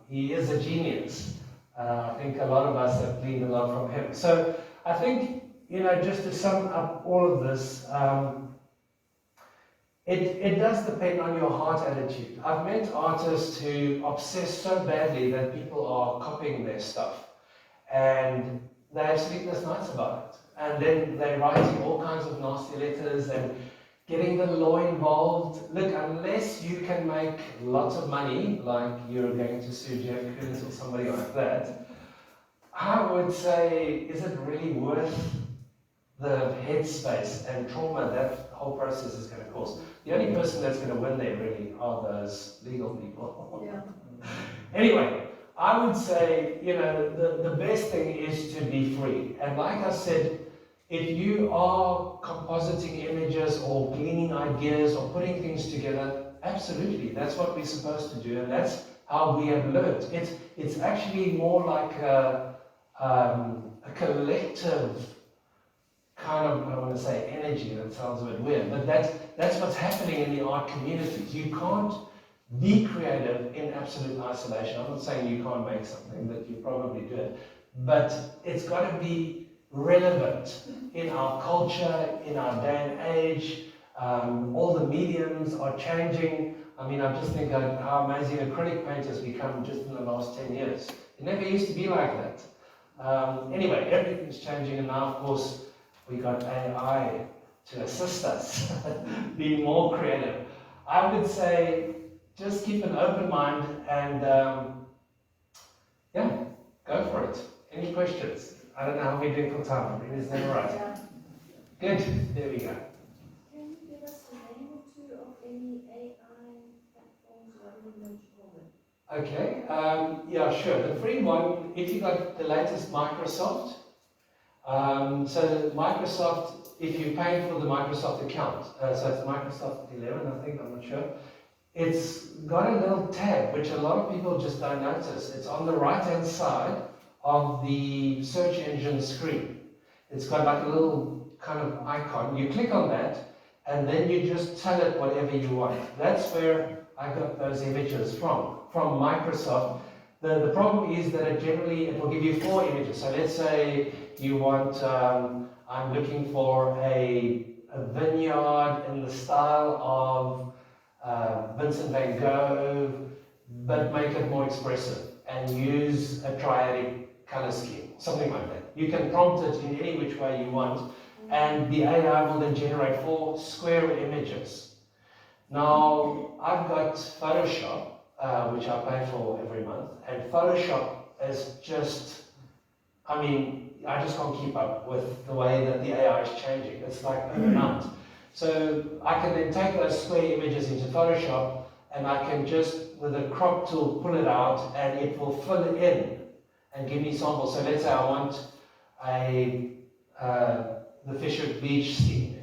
he is a genius. I think a lot of us have gleaned a lot from him. So I think, you know, just to sum up all of this, it does depend on your heart attitude. I've met artists who obsess so badly that people are copying their stuff, and they have sleepless nights about it. And then they're writing all kinds of nasty letters and getting the law involved. Look, unless you can make lots of money, like you're going to sue Jeff Koons or somebody like that, I would say, is it really worth the headspace and trauma that whole process is going to cause? The only person that's going to win there really are those legal people. Yeah. Anyway, I would say, you know, the best thing is to be free. And like I said, if you are compositing images or gleaning ideas or putting things together, absolutely, that's what we're supposed to do, and that's how we have learned. It's actually more like a collective kind of, I want to say energy, that sounds a bit weird, but that's what's happening in the art community. You can't be creative in absolute isolation. I'm not saying you can't make something, that you probably do it, but it's got to be relevant in our culture, in our day and age. All the mediums are changing. I mean, I just think how amazing acrylic paint has become just in the last 10 years. It never used to be like that. Anyway, everything's changing, and now, of course, we got AI to assist us be more creative. I would say just keep an open mind and yeah, go for it. Any questions? I don't know how we're doing for time. It is never right. Yeah. Good. There we go. Can you give us a name or two of any AI platforms or whatever you want to call them? Okay. Yeah, sure. The free one, if you got the latest Microsoft, so Microsoft, if you pay for the Microsoft account, so it's Microsoft 11, I think, I'm not sure, it's got a little tab, which a lot of people just don't notice. It's on the right-hand side of the search engine screen. It's got like a little kind of icon. You click on that, and then you just tell it whatever you want. That's where I got those images from Microsoft. The problem is that it will give you 4 images. So let's say you want, I'm looking for a vineyard in the style of Vincent van Gogh, but make it more expressive and use a triadic color scheme, something like that. You can prompt it in any which way you want, and the AI will then generate 4 square images. Now, I've got Photoshop, which I pay for every month, and Photoshop is just, I mean, I just can't keep up with the way that the AI is changing. It's like overnight. So I can then take those square images into Photoshop, and I can just, with a crop tool, pull it out, and it will fill it in and give me samples. So let's say I want the Fisher Beach scene,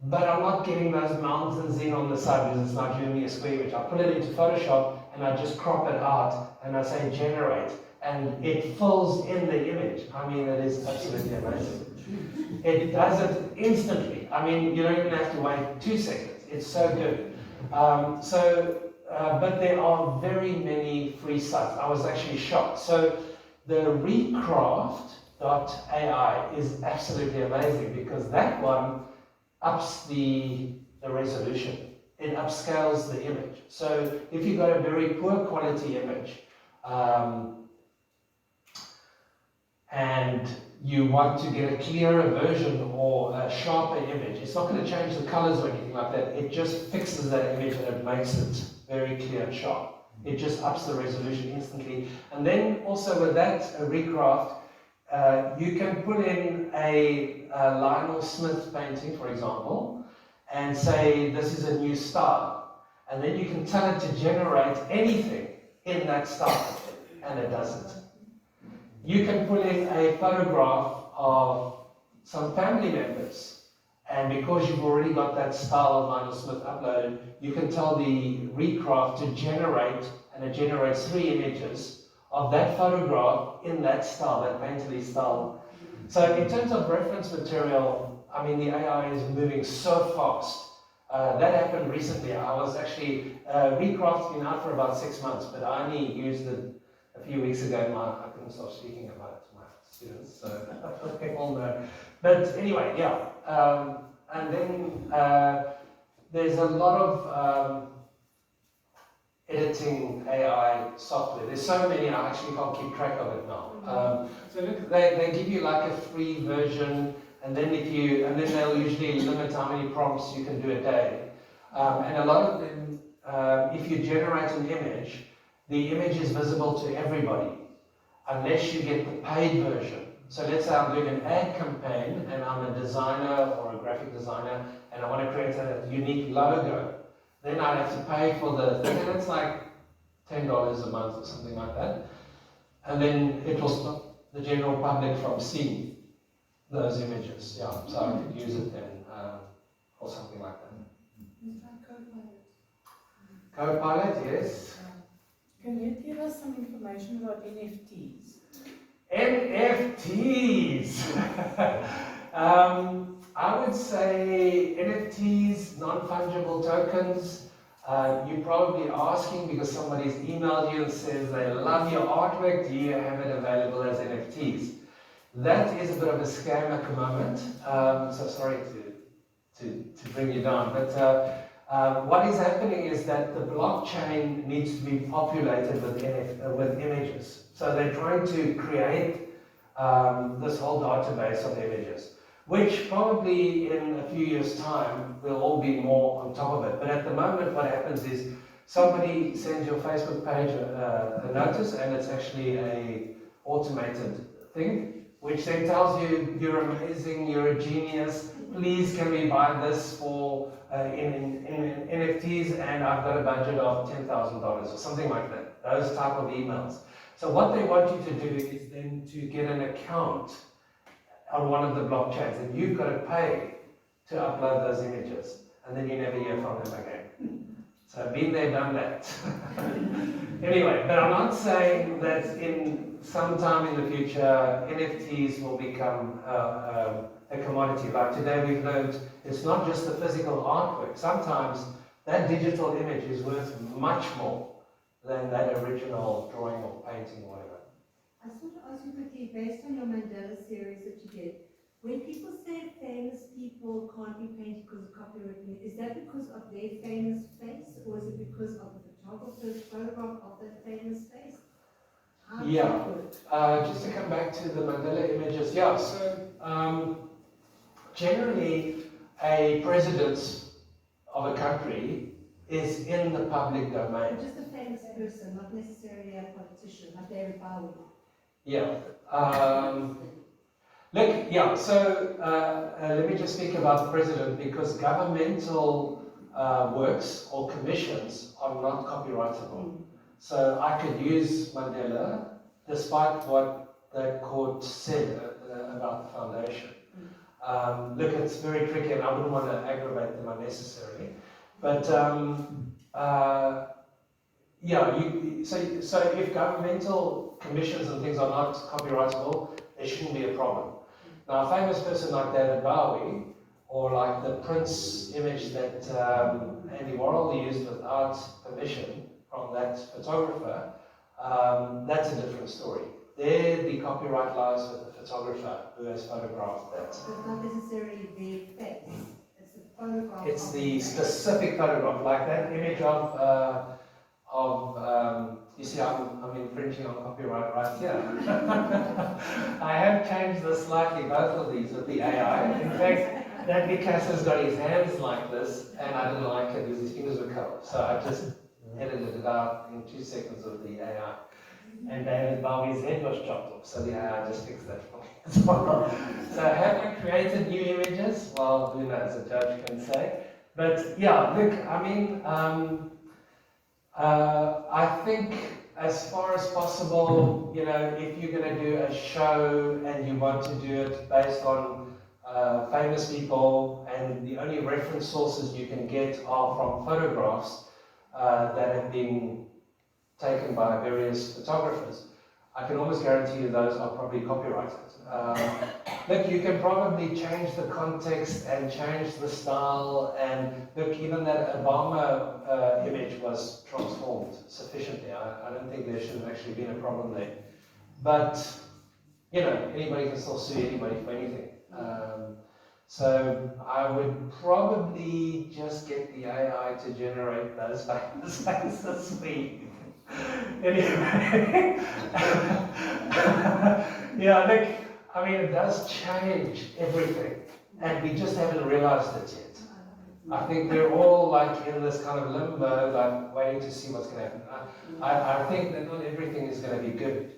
but I'm not getting those mountains in on the side because it's not giving me a square image. I put it into Photoshop, and I just crop it out, and I say generate, and it fills in the image. I mean, it is absolutely amazing. It does it instantly. I mean, you don't even have to wait 2 seconds. It's so good. But there are very many free sites. I was actually shocked. So the Recraft.ai is absolutely amazing because that one ups the resolution. It upscales the image. So if you've got a very poor quality image, and you want to get a clearer version or a sharper image, it's not going to change the colors or anything like that. It just fixes that image and it makes it very clear and sharp. It just ups the resolution instantly. And then also with that Recraft, you can put in a Lionel Smith painting, for example, and say this is a new style. And then you can tell it to generate anything in that style, and it does it. You can put in a photograph of some family members, and because you've already got that style of Lionel Smith uploaded, you can tell the Recraft to generate, and it generates 3 images of that photograph in that style, that painterly style. So in terms of reference material, I mean, the AI is moving so fast. That happened recently. I was actually, Recraft's been out for about 6 months, but I only used it a few weeks ago. I couldn't stop speaking about it to my students, so people know. But anyway, yeah. And then there's a lot of editing AI software. There's so many, I actually can't keep track of it now. So look, they give you like a free version, and then they'll usually limit how many prompts you can do a day. And a lot of them, if you generate an image, the image is visible to everybody, unless you get the paid version. So let's say I'm doing an ad campaign, and I'm a designer or a graphic designer, and I want to create a unique logo. Then I'd have to pay for the thing, and it's like $10 a month or something like that. And then it will stop the general public from seeing those images. Yeah, so I could use it then, or something like that. Copilot, yes. Can you give us some information about NFTs? NFTs! I would say NFTs, non-fungible tokens. You're probably asking because somebody's emailed you and says they love your artwork, do you have it available as NFTs? That is a bit of a scam at the moment, so sorry to bring you down, but what is happening is that the blockchain needs to be populated with images. So they're trying to create this whole database of images, which probably in a few years' time will all be more on top of it. But at the moment, what happens is somebody sends your Facebook page a notice, and it's actually an automated thing, which then tells you, you're amazing, you're a genius, please can we buy this for in NFTs, and I've got a budget of $10,000 or something like that, those type of emails. So what they want you to do is then to get an account on one of the blockchains, and you've got to pay to upload those images, and then you never hear from them again. So been there, done that. Anyway, but I'm not saying that in some time in the future NFTs will become a commodity. Like today we've learned it's not just the physical artwork. Sometimes that digital image is worth much more than that original drawing or painting or whatever. I just want to ask you quickly, based on your Mandela series that you did, when people say famous people can't be painted because of copyright, is that because of their famous face, or is it because of the photographer's photograph of that famous face? How does Yeah. that work? Just to come back to the Mandela images, yeah, so generally a president of a country is in the public domain. Or just a famous person, not necessarily a politician, like David Bowie. Yeah. Look, yeah, so let me just speak about the president, because governmental works or commissions are not copyrightable. So I could use Mandela despite what the court said about the foundation. Look, it's very tricky and I wouldn't want to aggravate them unnecessarily. But yeah, so if governmental commissions and things are not copyrightable, there shouldn't be a problem. Now, a famous person like David Bowie, or like the Prince image that Andy Warhol used without permission from that photographer, that's a different story. There, the copyright lies with the photographer who has photographed that. So it's not necessarily their face, it's the photograph. It's of the face. specific photograph, like that image of you see, I'm infringing on copyright right here. I have changed this slightly, both of these, with the AI. In fact, that Picasso's got his hands like this, and I didn't like it because his fingers were curled. So I just edited it out in 2 seconds with the AI. And David Bowie's head was chopped off, so the AI just fixed that for me as well. So have I created new images? Well, who knows, a judge can say. But yeah, look, I mean, I think as far as possible, you know, if you're going to do a show and you want to do it based on famous people, and the only reference sources you can get are from photographs that have been taken by various photographers, I can almost guarantee you those are probably copyrighted. Look, you can probably change the context and change the style, and look, even that Obama image was transformed sufficiently. I don't think there should have actually been a problem there. But, you know, anybody can still sue anybody for anything. So I would probably just get the AI to generate those famous faces for you. Anyway, yeah, look, I mean, it does change everything, and we just haven't realized it yet. I think we're all like in this kind of limbo, like waiting to see what's going to happen. I think that not everything is going to be good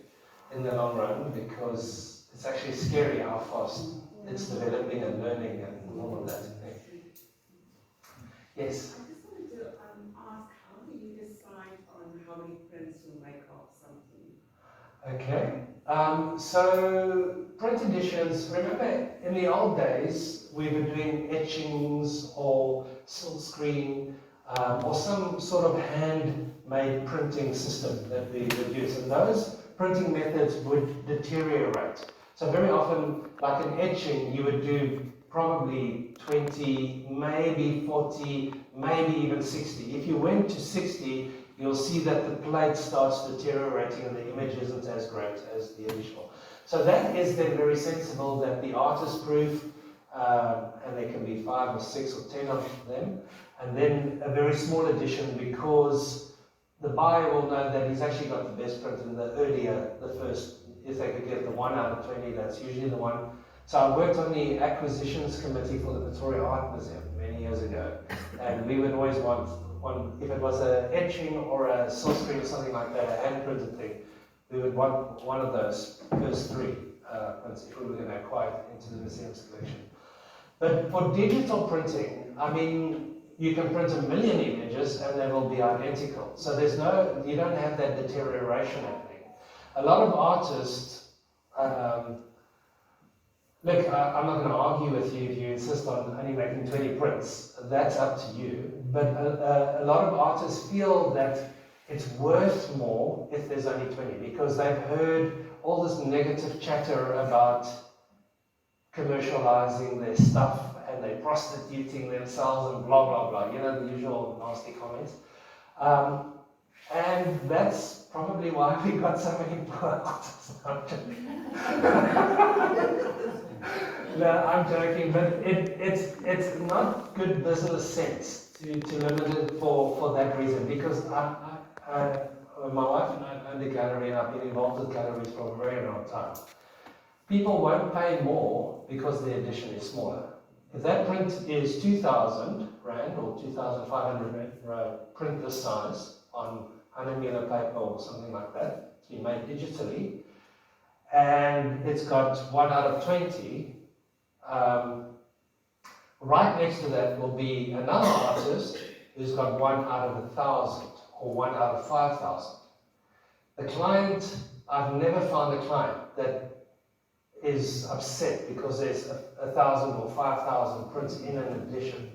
in the long run, because it's actually scary how fast it's developing and learning and all of that. Yes? I just wanted to ask, how do you decide on how many prints you'll make of something? Okay. So print editions, remember in the old days we were doing etchings or silk screen or some sort of handmade printing system that we would use, and those printing methods would deteriorate. So very often, like an etching, you would do probably 20, maybe 40, maybe even 60. If you went to 60, you'll see that the plate starts deteriorating and the image isn't as great as the original. So that is then very sensible, that the artist proof, and there can be 5 or 6 or 10 of them, and then a very small edition, because the buyer will know that he's actually got the best print, and the earlier, the first, if they could get the 1 out of 20, that's usually the one. So I worked on the acquisitions committee for the Victoria Art Museum many years ago, and we would always want one, if it was an etching or a silk screen or something like that, a hand-printed thing, we would want one of those first 3 prints if we were going to acquire it into the museum's collection. But for digital printing, I mean, you can print 1 million images and they will be identical. So there's no, you don't have that deterioration happening. A lot of artists, look, I'm not going to argue with you if you insist on only making 20 prints. That's up to you. But a lot of artists feel that it's worth more if there's only 20, because they've heard all this negative chatter about commercializing their stuff and they're prostituting themselves and blah, blah, blah. You know, the usual nasty comments. And that's probably why we got so many poor artists. I'm joking. No, I'm joking, but it's not good business sense to limit it for that reason, because my wife and I own the gallery, and I've been involved with galleries for a very long time. People won't pay more because the edition is smaller. If that print is 2,000 Rand or 2,500 Rand, print this size on 100mm paper or something like that, it's been made digitally, and it's got 1 out of 20, right next to that will be another artist who's got 1 out of 1,000 or 1 out of 5,000. The client, I've never found a client that is upset because there's 1,000 or 5,000 prints in an edition.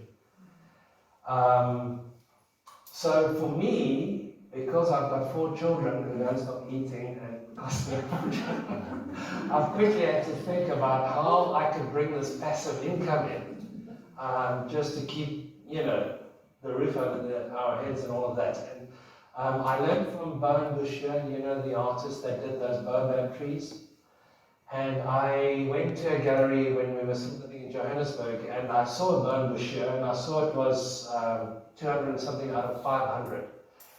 So for me, because I've got 4 children who don't stop eating and cost me a fortune, I've quickly had to think about how I could bring this passive income in, just to keep, the roof over our heads and all of that. And I learned from Bowen Bushier, the artist that did those baobab trees. And I went to a gallery when we were living in Johannesburg, and I saw a Bowen Bushier, and I saw it was 200 and something out of 500.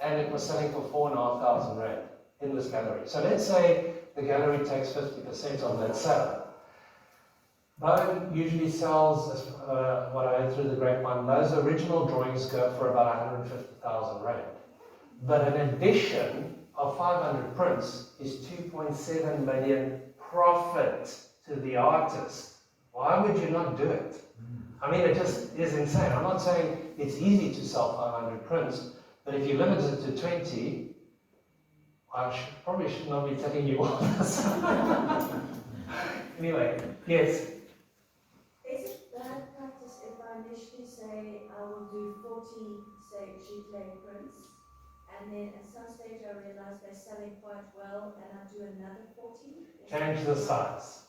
And it was selling for 4,500 Rand in this gallery. So let's say the gallery takes 50% of that sale. Bowen usually sells, what I heard through the grapevine, those original drawings go for about 150,000 Rand. But an edition of 500 prints is 2.7 million profit to the artist. Why would you not do it? I mean, it just is insane. I'm not saying it's easy to sell 500 prints, but if you limit it to 20, I probably should not be telling you all this. Anyway, yes? Is it bad practice if I initially say I will do 40, say, sheet lay prints, and then at some stage I realize they're selling quite well, and I do another 40? Change the size.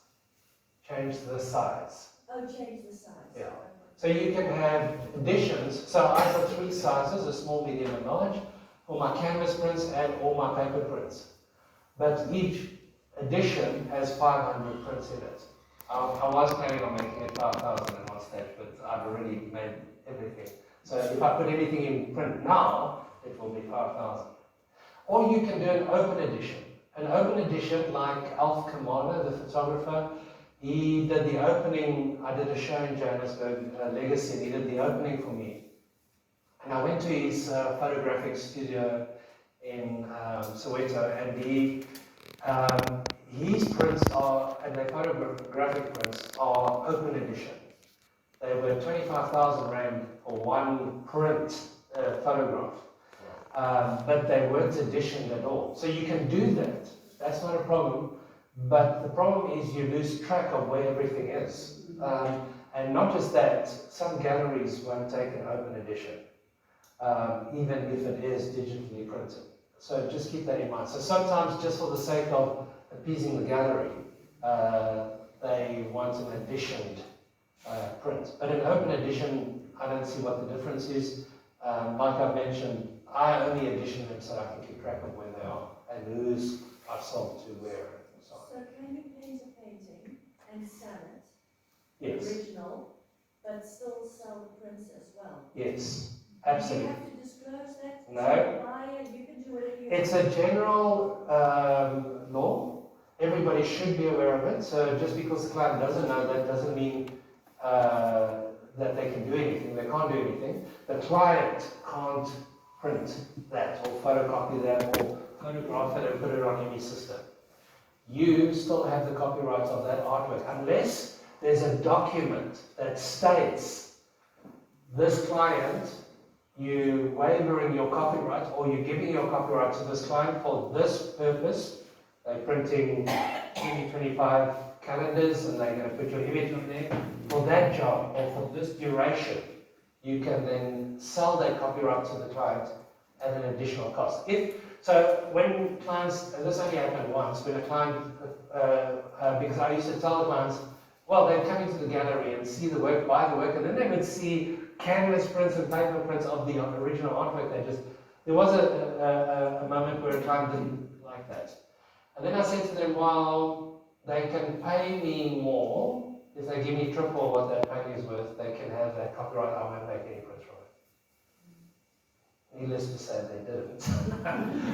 Change the size. Oh, change the size. Yeah. Okay. So you can have editions. So I've got 3 sizes, a small, medium, and large, for my canvas prints and all my paper prints. But each edition has 500 prints in it. I was planning on making it 5,000 at one stage, but I've already made everything. So if I put anything in print now, it will be 5,000. Or you can do an open edition. An open edition, like Alf Kamala, the photographer, he did the opening. I did a show in Johannesburg, Legacy, and he did the opening for me. And I went to his photographic studio in Soweto, and his prints are, and their photographic prints are open edition. They were 25,000 Rand for one print photograph. But they weren't editioned at all. So you can do that. That's not a problem. But the problem is you lose track of where everything is. And not just that, some galleries won't take an open edition, even if it is digitally printed. So just keep that in mind. So sometimes, just for the sake of appeasing the gallery, they want an editioned print. But an open edition, I don't see what the difference is. Like I mentioned, I only edition them so I can keep track of where they are and who's I've sold to where and so on. So can you paint a painting and sell it, Yes, original, but still sell the prints as well? yes, Do absolutely. you have to disclose that? No. To the buyer? You can do whatever you It's want. a general law. Everybody should be aware of it. So just because the client doesn't know that doesn't mean that they can do anything. They can't do anything. The client can't print that or photocopy that or photograph it and put it on any system. You still have the copyright of that artwork unless there's a document that states this client, you waiving your copyright or you're giving your copyright to this client for this purpose. They're printing 2025 calendars and they're going to put your image on there for that job or for this duration. You can then sell that copyright to the client at an additional cost. So when clients, and this only happened once, when a client, because I used to tell the clients, well, they'd come into the gallery and see the work, buy the work, and then they would see canvas prints and paper prints of the original artwork. They just, there was a moment where a client didn't like that. And then I said to them, well, they can pay me more if they give me triple what that painting is worth. They can have that copyright. I won't make any prints from it. Needless to say, they didn't.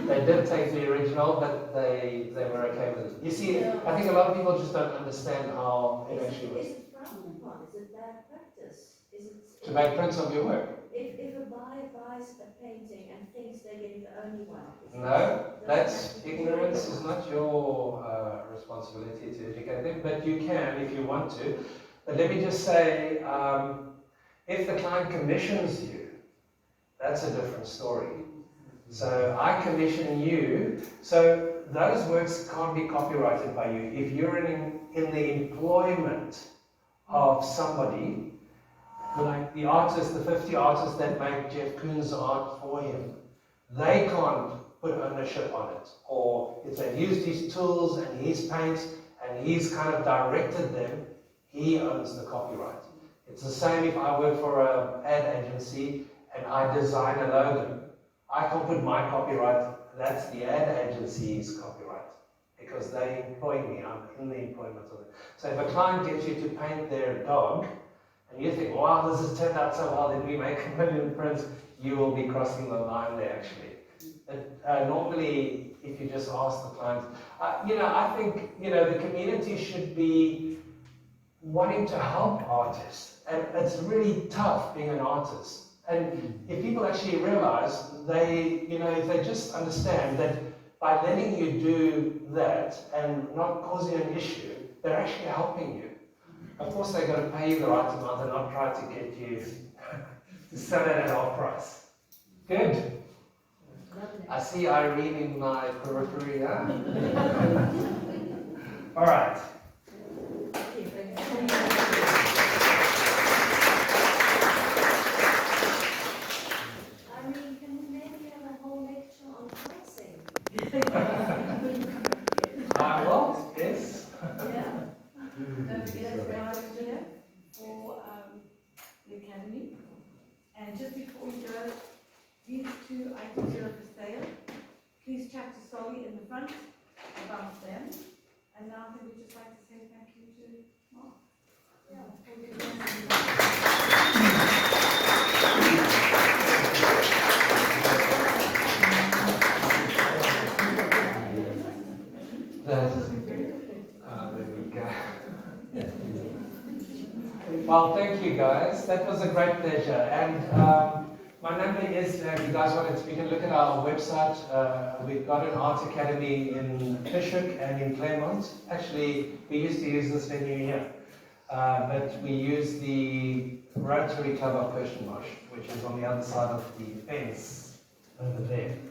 They did take the original, but they were okay with it. You see, I think a lot of people just don't understand how it actually works. Is it frowned upon? Is it bad practice? Is it... To make prints of your work. If a buyer buys a painting and thinks they're getting the only one... No, that's ignorance is not your responsibility to educate them, but you can if you want to. But let me just say, if the client commissions you, that's a different story. So I commission you, so those works can't be copyrighted by you. If you're in the employment of somebody, like the artists, the 50 artists that make Jeff Koons art for him, they can't put ownership on it. Or if they've used his tools and his paints and he's kind of directed them, he owns the copyright. It's the same if I work for an ad agency and I design a logo. I can't put my copyright, that's the ad agency's copyright, because they employ me, I'm in the employment of it. So if a client gets you to paint their dog, and you think, wow, this has turned out so well, then we make 1 million prints, you will be crossing the line there actually. But, normally, if you just ask the client, I think, the community should be wanting to help artists. And it's really tough being an artist. And if people actually realize, if they just understand that by letting you do that and not causing an issue, they're actually helping you. Of course, they're going to pay you the right amount and not try to get you to sell it at half price. Good. I see Irene in my periphery now. All right. Irene, can we maybe have a whole lecture on pricing? Well, yes. Yeah. Don't forget it's right here for the academy. And just before we go, these 2 items are for sale. Please chat to Solly in the front about them. And now I would just like to say thank you to Mark. There we go. Well, thank you guys. That was a great pleasure. And my number is, if you guys wanted to, you can look at our website. We've got an art academy in Fishhook and in Claremont. Actually, we used to use this venue here. But we use the Rotary Club of Kirstenbosch, which is on the other side of the fence over there.